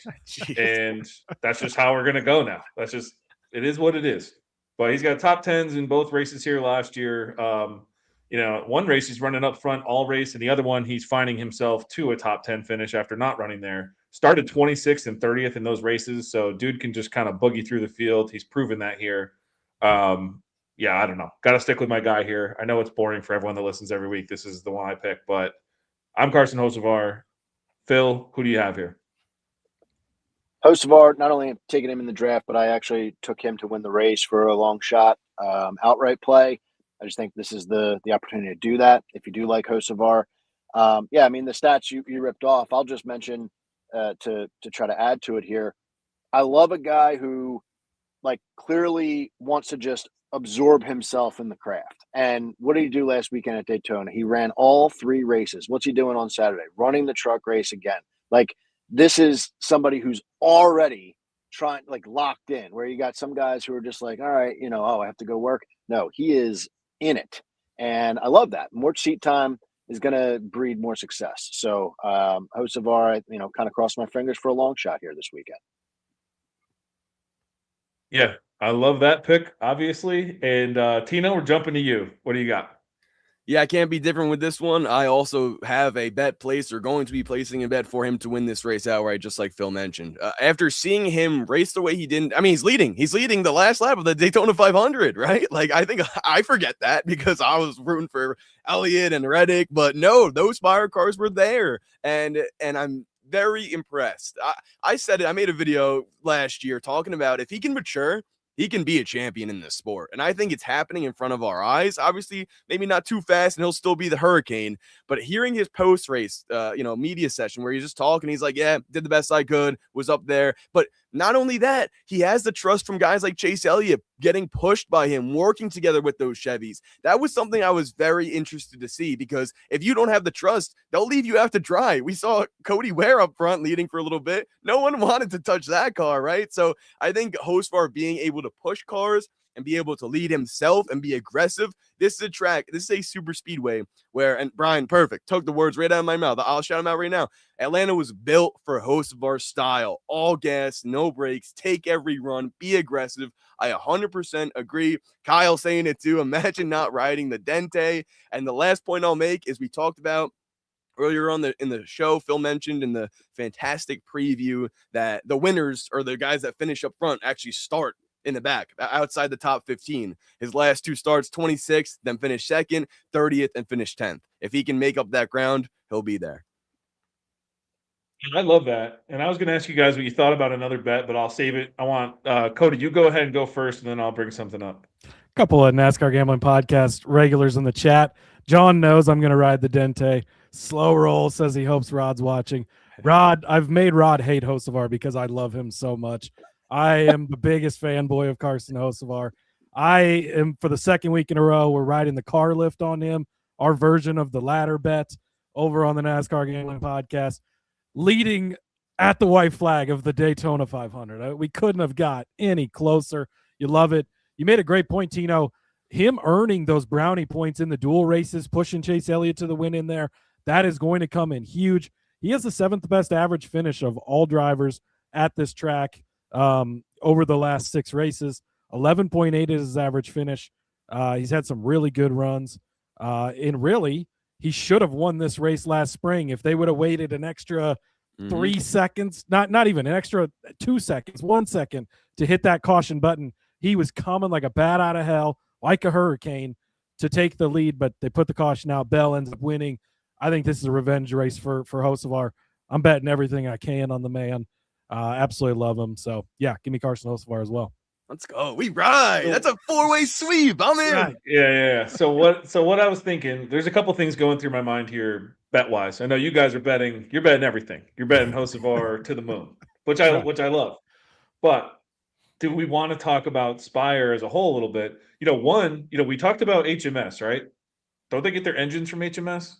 And that's just how we're going to go now. It is what it is. But he's got top 10s in both races here last year. One race he's running up front all race, and the other one he's finding himself to a top 10 finish after not running there. Started 26th and 30th in those races, so dude can just kind of boogie through the field. He's proven that here. I don't know. Got to stick with my guy here. I know it's boring for everyone that listens every week. This is the one I pick, but I'm Carson Hocevar. Phil, who do you have here? Hocevar, not only taking him in the draft, but I actually took him to win the race for a long shot outright play. I just think this is the opportunity to do that if you do like Hocevar. The stats you ripped off, I'll just mention to try to add to it here. I love a guy who clearly wants to just absorb himself in the craft. And what did he do last weekend at Daytona? He ran all 3 races. What's he doing on Saturday? Running the truck race again. This is somebody who's already trying, locked in, where you got some guys who are just like, all right, I have to go work. No, he is in it. And I love that. More seat time is going to breed more success. So Hocevar, kind of cross my fingers for a long shot here this weekend. Yeah, I love that pick, obviously. And Tino, we're jumping to you. What do you got? Yeah, I can't be different with this one. I also have a bet placed or going to be placing a bet for him to win this race outright, just like Phil mentioned. After seeing him race the way he didn't, he's leading. He's leading the last lap of the Daytona 500, right? I think I forget that because I was rooting for Elliott and Reddick, but no, those fire cars were there. And I'm very impressed. I said it. I made a video last year talking about if he can mature, he can be a champion in this sport. And I think it's happening in front of our eyes. Obviously, maybe not too fast, and he'll still be the Hurricane. But hearing his post-race, media session where he's just talking, he's like, yeah, did the best I could, was up there. But not only that, he has the trust from guys like Chase Elliott getting pushed by him, working together with those Chevys. That was something I was very interested to see, because if you don't have the trust, they'll leave you out to dry. We saw Cody Ware up front leading for a little bit. No one wanted to touch that car, right? So I think Hocevar being able to push cars and be able to lead himself and be aggressive. This is a track. This is a super speedway where, and Brian, perfect, took the words right out of my mouth. I'll shout him out right now. Atlanta was built for Hocevar style. All gas, no brakes, take every run, be aggressive. I 100% agree. Kyle saying it too. Imagine not riding the Dente. And the last point I'll make is we talked about earlier on in the show, Phil mentioned in the fantastic preview that the winners, or the guys that finish up front, actually start in the back, outside the top 15. His last 2 starts, 26th, then finished 2nd, 30th, and finished 10th. If he can make up that ground, he'll be there. I love that. And I was going to ask you guys what you thought about another bet, but I'll save it. I want Cody, you go ahead and go first, and then I'll bring something up. A couple of NASCAR Gambling Podcast regulars in the chat. John knows I'm going to ride the Dente. Slow roll says he hopes Rod's watching. Rod, I've made Rod hate Hocevar because I love him so much. I am the biggest fanboy of Carson Hocevar. I am, for the second week in a row, we're riding the car lift on him, our version of the ladder bet over on the NASCAR Gambling Podcast, leading at the white flag of the Daytona 500. We couldn't have got any closer. You love it. You made a great point, Tino. Him earning those brownie points in the dual races, pushing Chase Elliott to the win in there, that is going to come in huge. He has the 7th best average finish of all drivers at this track over the last 6 races. 11.8 is his average finish. He's had some really good runs. And really, he should have won this race last spring if they would have waited an extra 3 seconds, not even an extra 2 seconds, 1 second to hit that caution button. He was coming like a bat out of hell, like a hurricane, to take the lead, but they put the caution out. Bell ends up winning. I think this is a revenge race for Hocevar. I'm betting everything I can on the man. Absolutely love him. So, yeah, give me Carson Hocevar as well. Let's go. We ride. That's a 4-way sweep. I'm in. Right. Yeah. So what I was thinking, there's a couple things going through my mind here bet wise. I know you guys are betting. You're betting everything. You're betting Hocevar to the moon, which I love. But do we want to talk about Spire as a whole a little bit? We talked about HMS, right? Don't they get their engines from HMS?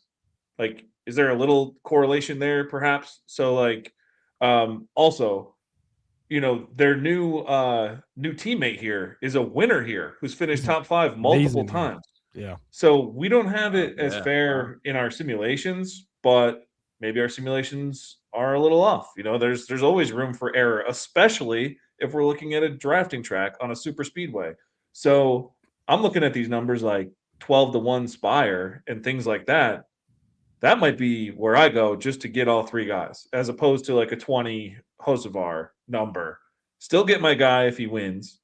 Like, is there a little correlation there, perhaps? So, like, also, their new teammate here is a winner here who's finished top 5 multiple times. Yeah. So we don't have it as fair in our simulations, but maybe our simulations are a little off. There's always room for error, especially if we're looking at a drafting track on a super speedway. So I'm looking at these numbers like 12-1 Spire and things like that. That might be where I go just to get all 3 guys, as opposed to like a 20 Hocevar number. Still get my guy if he wins,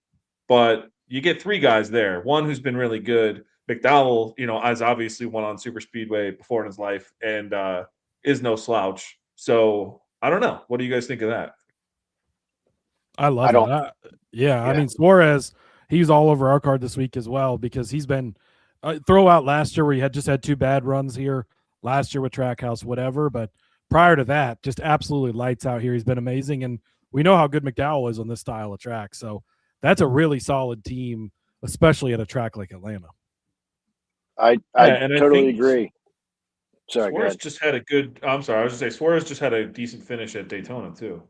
but you get 3 guys there. One who's been really good. McDowell, has obviously won on super speedway before in his life and is no slouch. So I don't know. What do you guys think of that? I love it. Yeah, I mean, Suarez, he's all over our card this week as well because he's been throughout last year where he had 2 bad runs here last year with Trackhouse, whatever. But prior to that, just absolutely lights out here. He's been amazing. And we know how good McDowell is on this style of track. So that's a really solid team, especially at a track like Atlanta. I totally agree. Sorry, Suarez just had a good – I'm sorry. I was going to say Suarez just had a decent finish at Daytona too.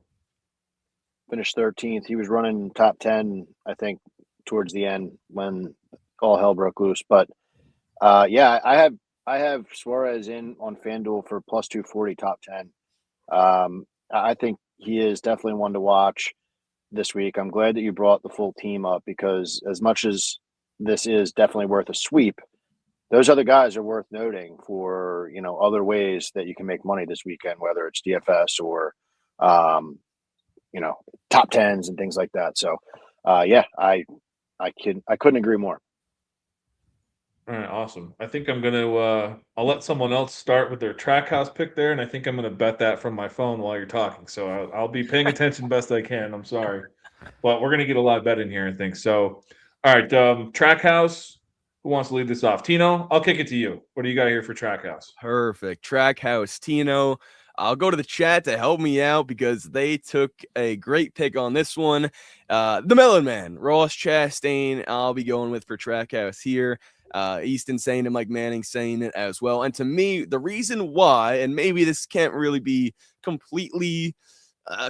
Finished 13th. He was running top 10, I think, towards the end when all hell broke loose. But, I have Suarez in on FanDuel for plus 240 top 10. I think he is definitely one to watch this week. I'm glad that you brought the full team up because as much as this is definitely worth a sweep, those other guys are worth noting for, other ways that you can make money this weekend, whether it's DFS or, top 10s and things like that. So, I couldn't agree more. All right, awesome. I think I'm going to I'll let someone else start with their Trackhouse pick there, and I think I'm going to bet that from my phone while you're talking. So I'll be paying attention best I can. I'm sorry. But we're going to get a live bet in here, I think. So, all right, Trackhouse, who wants to lead this off? Tino, I'll kick it to you. What do you got here for Trackhouse? Perfect. Trackhouse, Tino. I'll go to the chat to help me out because they took a great pick on this one. The Melon Man, Ross Chastain, I'll be going with for Trackhouse here. Easton saying it, Mike Manning saying it as well. And to me, the reason why, and maybe this can't really be completely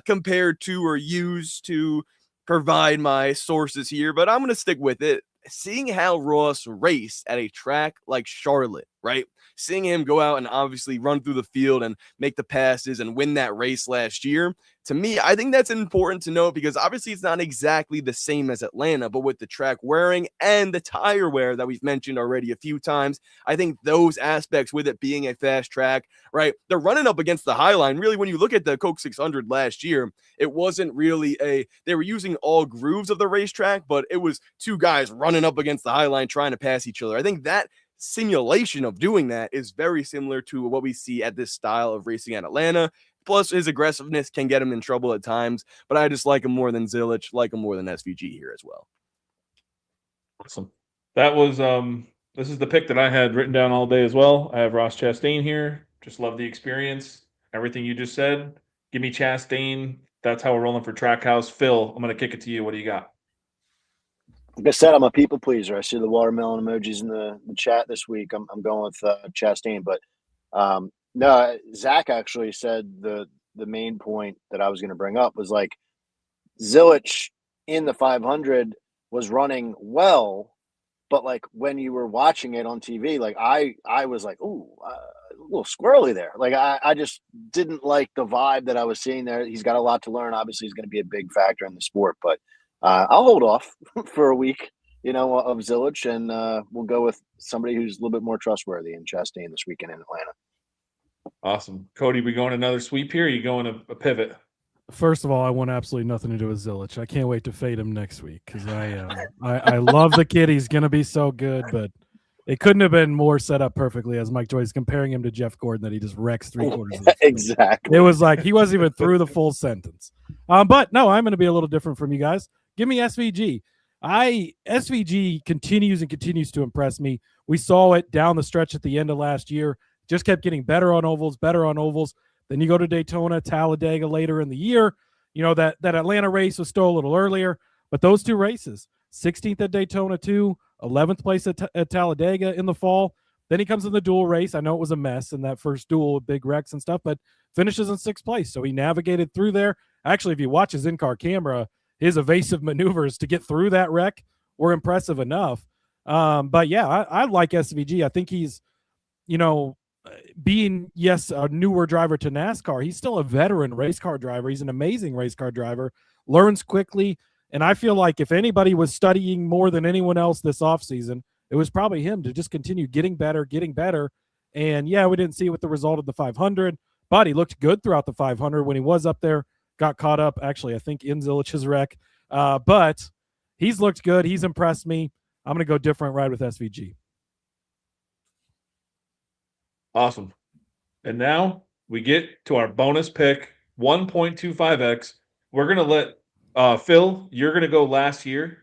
compared to or used to provide my sources here, but I'm going to stick with it. Seeing how Ross raced at a track like Charlotte, right? Seeing him go out and obviously run through the field and make the passes and win that race last year, to me, I think that's important to note because obviously it's not exactly the same as Atlanta, but with the track wearing and the tire wear that we've mentioned already a few times, I think those aspects with it being a fast track, right? They're running up against the high line. Really, when you look at the Coke 600 last year, it wasn't really they were using all grooves of the racetrack, but it was 2 guys running up against the high line trying to pass each other. I think that simulation of doing that is very similar to what we see at this style of racing at Atlanta. Plus, his aggressiveness can get him in trouble at times, but I just like him more than Zilich, like him more than SVG here as well. Awesome. That was this is the pick that I had written down all day as well. I have Ross Chastain here. Just love the experience. Everything you just said. Give me Chastain. That's how we're rolling for Trackhouse. Phil, I'm going to kick it to you. What do you got? Like I said, I'm a people pleaser. I see the watermelon emojis in the chat this week. I'm going with Chastain, but no, Zach actually said the main point that I was going to bring up was like Zilich in the 500 was running well, but like when you were watching it on TV, like I was like, ooh, a little squirrely there. Like I just didn't like the vibe that I was seeing there. He's got a lot to learn. Obviously, he's going to be a big factor in the sport, but I'll hold off for a week, of Zillich, and we'll go with somebody who's a little bit more trustworthy in Chastain this weekend in Atlanta. Awesome. Cody, we going another sweep here? Or you going a pivot? First of all, I want absolutely nothing to do with Zillich. I can't wait to fade him next week because I love the kid. He's going to be so good, but it couldn't have been more set up perfectly as Mike Joyce comparing him to Jeff Gordon that he just wrecks 3/4 of the Exactly. It was like he wasn't even through the full sentence. But no, I'm going to be a little different from you guys. Give me SVG. SVG continues to impress me. We saw it down the stretch at the end of last year. Just kept getting better on ovals. Then you go to Daytona, Talladega later in the year. That Atlanta race was still a little earlier, but those two races, 16th at Daytona 2, 11th place at Talladega in the fall. Then he comes in the dual race. I know it was a mess in that first duel with big wrecks and stuff, but finishes in 6th place. So he navigated through there. Actually, if you watch his in-car camera, his evasive maneuvers to get through that wreck were impressive enough. But yeah, I like SVG. I think he's, being, yes, a newer driver to NASCAR, he's still a veteran race car driver. He's an amazing race car driver, learns quickly. And I feel like if anybody was studying more than anyone else this offseason, it was probably him to just continue getting better. And yeah, we didn't see it with the result of the 500, but he looked good throughout the 500 when he was up there, got caught up, actually, I think in Zillich's wreck. But he's looked good. He's impressed me. I'm going to go different ride with SVG. Awesome. And now we get to our bonus pick, 1.25x. We're going to let Phil, you're going to go last here.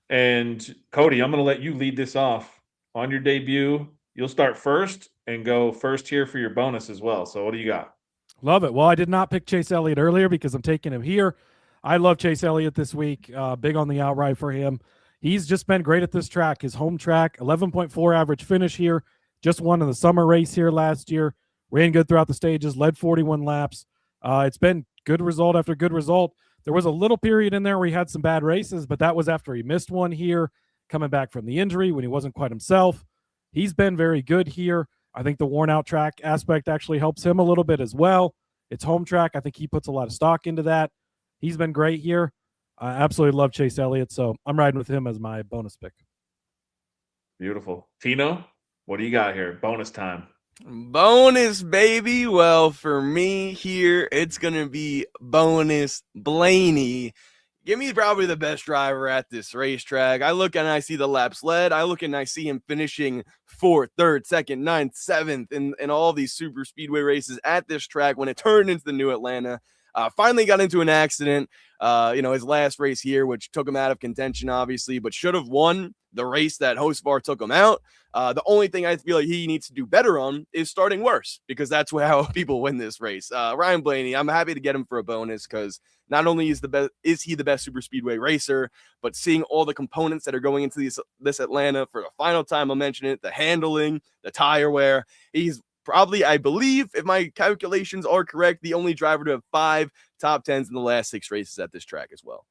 And Cody, I'm going to let you lead this off. On your debut, you'll start first and go first here for your bonus as well. So what do you got? Love it. Well, I did not pick Chase Elliott earlier because I'm taking him here. I love Chase Elliott this week. Big on the outright for him. He's just been great at this track. His home track, 11.4 average finish here. Just won in the summer race here last year. Ran good throughout the stages, led 41 laps. It's been good result after good result. There was a little period in there where he had some bad races, but that was after he missed one here, coming back from the injury when he wasn't quite himself. He's been very good here. I think the worn-out track aspect actually helps him a little bit as well. It's home track. I think he puts a lot of stock into that. He's been great here. I absolutely love Chase Elliott, so I'm riding with him as my bonus pick. Beautiful. Tino, what do you got here? Bonus time. Bonus, baby. Well, for me here, it's going to be bonus Blaney. Give me probably the best driver at this racetrack. I look and I see the laps led. I look and I see him finishing 4th, 3rd, 2nd, 9th, 7th in all these super speedway races at this track when it turned into the new Atlanta. Finally got into an accident, his last race here, which took him out of contention, obviously, but should have won the race that Hosvar took him out. The only thing I feel like he needs to do better on is starting worse, because that's how people win this race. Ryan Blaney, I'm happy to get him for a bonus because not only is he the best super speedway racer, but seeing all the components that are going into this Atlanta for the final time, I'll mention it, the handling, the tire wear. He's probably, I believe, if my calculations are correct, the only driver to have 5 top 10s in the last 6 races at this track as well.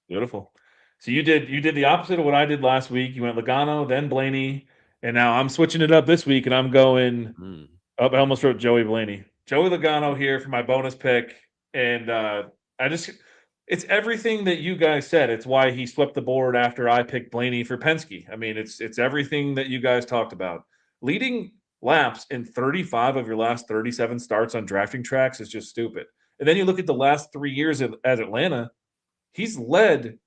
Beautiful. So you did the opposite of what I did last week. You went Logano, then Blaney, and now I'm switching it up this week, and I'm going I almost wrote Joey Blaney. Joey Logano here for my bonus pick, and it's everything that you guys said. It's why he swept the board after I picked Blaney for Penske. I mean, it's everything that you guys talked about. Leading laps in 35 of your last 37 starts on drafting tracks is just stupid. And then you look at the last 3 years at Atlanta, he's led.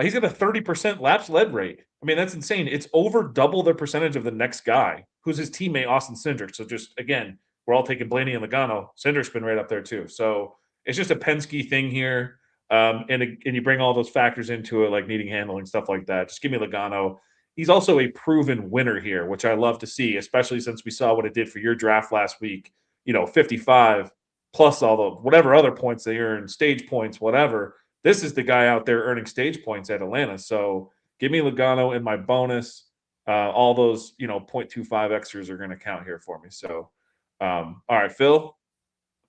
He's got a 30% laps led rate. I mean, that's insane. It's over double the percentage of the next guy, who's his teammate, Austin Cindric. So just, again, we're all taking Blaney and Logano. Cindric's been right up there too. So it's just a Penske thing here. And you bring all those factors into it, like needing handling, stuff like that. Just give me Logano. He's also a proven winner here, which I love to see, especially since we saw what it did for your draft last week. 55 plus all the whatever other points they earn, stage points, whatever. This is the guy out there earning stage points at Atlanta. So give me Logano in my bonus. All those, 0.25 extras are going to count here for me. So, all right, Phil,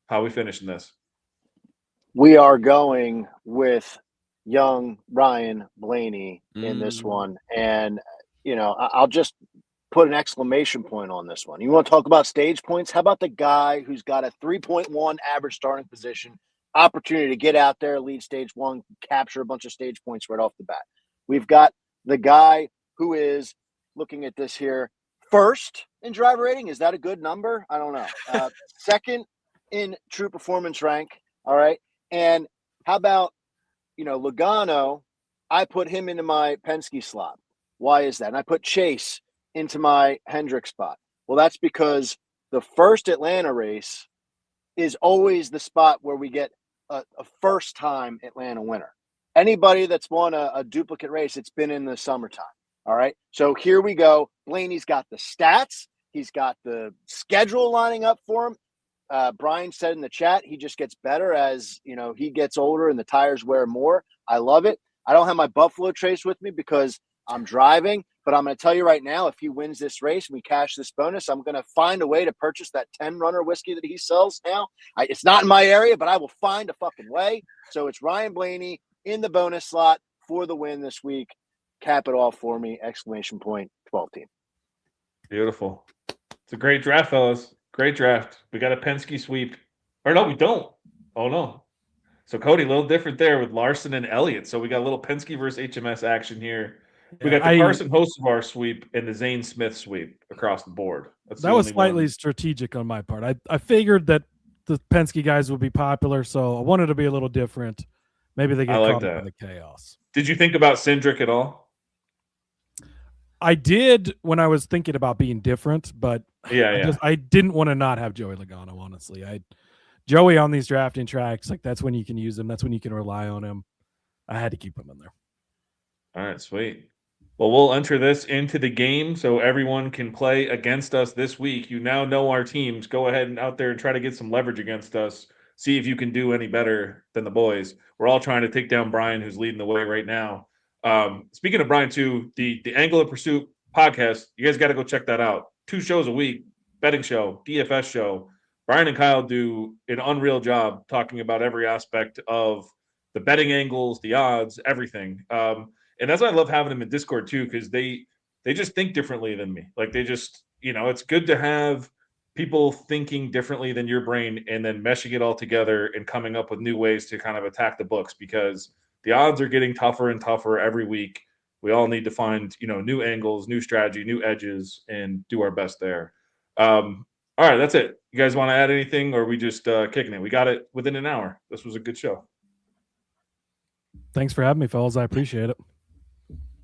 how are we finishing this? We are going with young Ryan Blaney in this one. And, I'll just put an exclamation point on this one. You want to talk about stage points? How about the guy who's got a 3.1 average starting position opportunity to get out there, lead stage one, capture a bunch of stage points right off the bat. We've got the guy who is looking at this here first in driver rating. Is that a good number? I don't know. Second in true performance rank. All right. And how about, Logano? I put him into my Penske slot. Why is that? And I put Chase into my Hendrick spot. Well, that's because the first Atlanta race is always the spot where we get a first-time Atlanta winner. Anybody that's won a duplicate race, it's been in the summertime. All right. So here we go. Blaney's got the stats. He's got the schedule lining up for him. Brian said in the chat, he just gets better as, he gets older and the tires wear more. I love it. I don't have my Buffalo Trace with me because I'm driving, but I'm going to tell you right now, if he wins this race and we cash this bonus, I'm going to find a way to purchase that 10 runner whiskey that he sells now. It's not in my area, but I will find a fucking way. So it's Ryan Blaney in the bonus slot for the win this week. Cap it off for me. ! 12 team. Beautiful. It's a great draft, fellas. Great draft. We got a Penske sweep. Or no, we don't. Oh, no. So, Cody, a little different there with Larson and Elliott. So we got a little Penske versus HMS action here. We got the Carson Hocevar sweep and the Zane Smith sweep across the board. That was slightly strategic on my part. I figured that the Penske guys would be popular, so I wanted to be a little different. Maybe they get caught up in the chaos. Did you think about Cindric at all? I did when I was thinking about being different, but I didn't want to not have Joey Logano, honestly. Joey on these drafting tracks, like that's when you can use him. That's when you can rely on him. I had to keep him in there. All right, sweet. Well, we'll enter this into the game so everyone can play against us this week. You now know our teams. Go ahead and out there and try to get some leverage against us. See if you can do any better than the boys. We're all trying to take down Brian, who's leading the way right now. Speaking of Brian, too, the Angle of Pursuit podcast, you guys got to go check that out. 2 shows a week, betting show, DFS show. Brian and Kyle do an unreal job talking about every aspect of the betting angles, the odds, everything. And that's why I love having them in Discord too, because they just think differently than me. Like they just, it's good to have people thinking differently than your brain and then meshing it all together and coming up with new ways to kind of attack the books, because the odds are getting tougher and tougher every week. We all need to find, new angles, new strategy, new edges, and do our best there. All right, that's it. You guys want to add anything, or are we just kicking it? We got it within an hour. This was a good show. Thanks for having me, fellas. I appreciate it.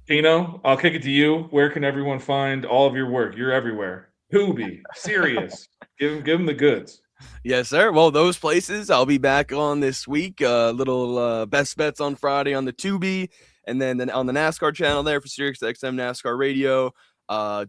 Tino, I'll kick it to you. Where can everyone find all of your work? You're everywhere. Hoobie, Sirius, give them the goods. Yes, sir. Well, those places I'll be back on this week. Little best bets on Friday on the Tubi, and then on the NASCAR channel there for Sirius XM NASCAR Radio.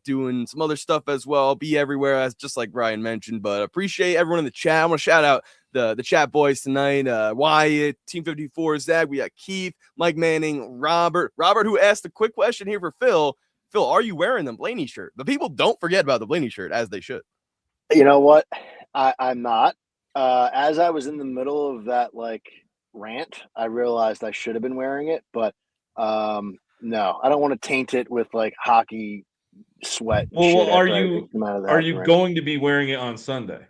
Doing some other stuff as well. Be everywhere, as just like Brian mentioned. But appreciate everyone in the chat. I want to shout out the chat boys tonight. Wyatt, Team 54, Zach. We got Keith, Mike Manning, Robert, who asked a quick question here for Phil. Phil, are you wearing the Blaney shirt? The people don't forget about the Blaney shirt, as they should. You know what? I'm not. As I was in the middle of that rant, I realized I should have been wearing it, but no, I don't want to taint it with hockey sweat. Well, are you going to be wearing it on Sunday?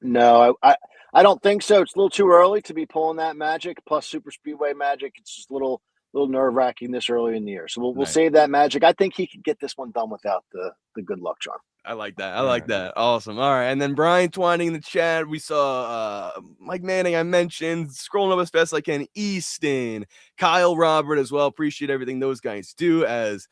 No, I don't think so. It's a little too early to be pulling that magic. Plus Super Speedway magic. It's just a little nerve wracking this early in the year. So we'll save that magic. I think he could get this one done without the good luck charm. I like that. Awesome. All right. And then Brian Twining in the chat. We saw Mike Manning, I mentioned, scrolling up as fast as I can. Easton, Kyle, Robert as well. Appreciate everything those guys do. As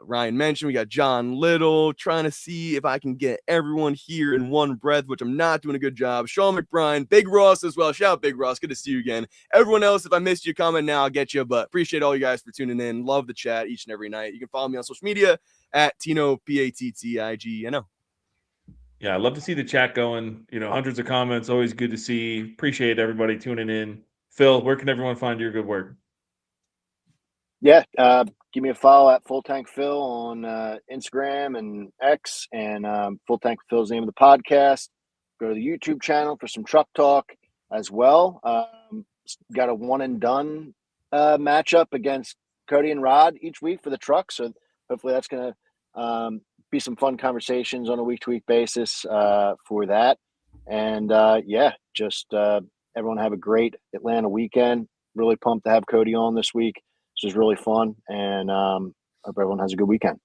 Ryan mentioned, we got John Little, trying to see if I can get everyone here in one breath, which I'm not doing a good job. Sean McBride, Big Ross as well. Shout out Big Ross. Good to see you again. Everyone else, if I missed you, comment now. I'll get you. But appreciate all you guys for tuning in. Love the chat each and every night. You can follow me on social media at Tino, PATTIGNO. Yeah, I love to see the chat going. Hundreds of comments. Always good to see. Appreciate everybody tuning in. Phil, where can everyone find your good work? Yeah, give me a follow at Full Tank Phil on Instagram and X, and Full Tank Phil's name of the podcast. Go to the YouTube channel for some truck talk as well. Got a one and done matchup against Cody and Rod each week for the truck, so hopefully that's going to be some fun conversations on a week-to-week basis for that. And just everyone have a great Atlanta weekend. Really pumped to have Cody on this week. This was really fun, and hope everyone has a good weekend.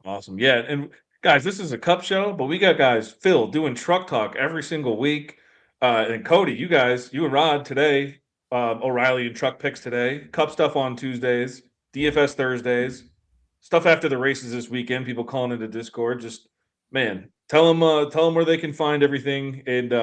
Awesome. Yeah. And guys, this is a cup show, but we got guys, Phil, doing truck talk every single week. And Cody, you and Rod today, O'Reilly and truck picks today, cup stuff on Tuesdays, DFS Thursdays, stuff after the races this weekend, people calling into Discord. Just, man, tell them where they can find everything. And,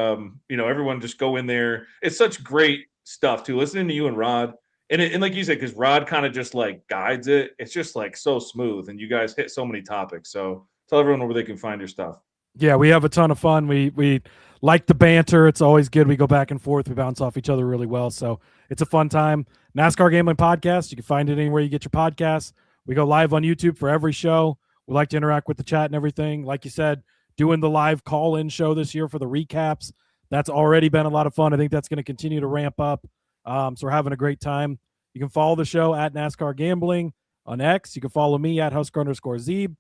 everyone just go in there. It's such great stuff too. Listening to you and Rod, and like you said, because Rod kind of just like guides it. It's just like so smooth, and you guys hit so many topics. So tell everyone where they can find your stuff. Yeah, we have a ton of fun. We like the banter. It's always good. We go back and forth. We bounce off each other really well. So it's a fun time. NASCAR Gambling Podcast. You can find it anywhere you get your podcasts. We go live on YouTube for every show. We like to interact with the chat and everything. Like you said, doing the live call-in show this year for the recaps. That's already been a lot of fun. I think that's going to continue to ramp up. So we're having a great time. You can follow the show at NASCAR Gambling on X. You can follow me at Husker_Zeeb.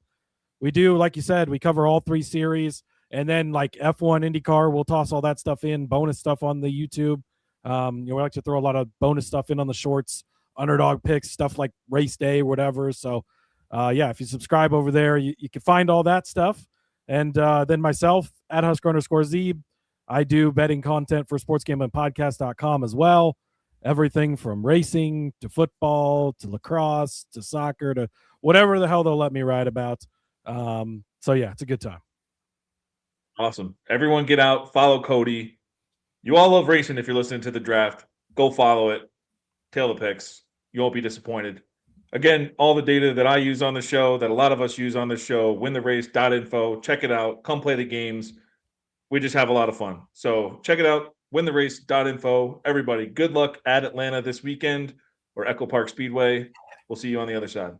We do, like you said, we cover all 3 series. And then like F1, IndyCar, we'll toss all that stuff in, bonus stuff on the YouTube. We like to throw a lot of bonus stuff in on the shorts, underdog picks, stuff like race day, whatever. So, if you subscribe over there, you can find all that stuff. And then myself at Husker_Zeeb, I do betting content for sportsgamblingpodcast.com as well. Everything from racing to football to lacrosse to soccer to whatever the hell they'll let me write about. It's a good time. Awesome. Everyone get out, follow Cody. You all love racing. If you're listening to the draft, go follow it. Tail the picks. You won't be disappointed. Again, all the data that I use on the show, that a lot of us use on the show, wintherace.info. Check it out. Come play the games. We just have a lot of fun. So check it out. Wintherace.info. Everybody, good luck at Atlanta this weekend or Echopark Speedway. We'll see you on the other side.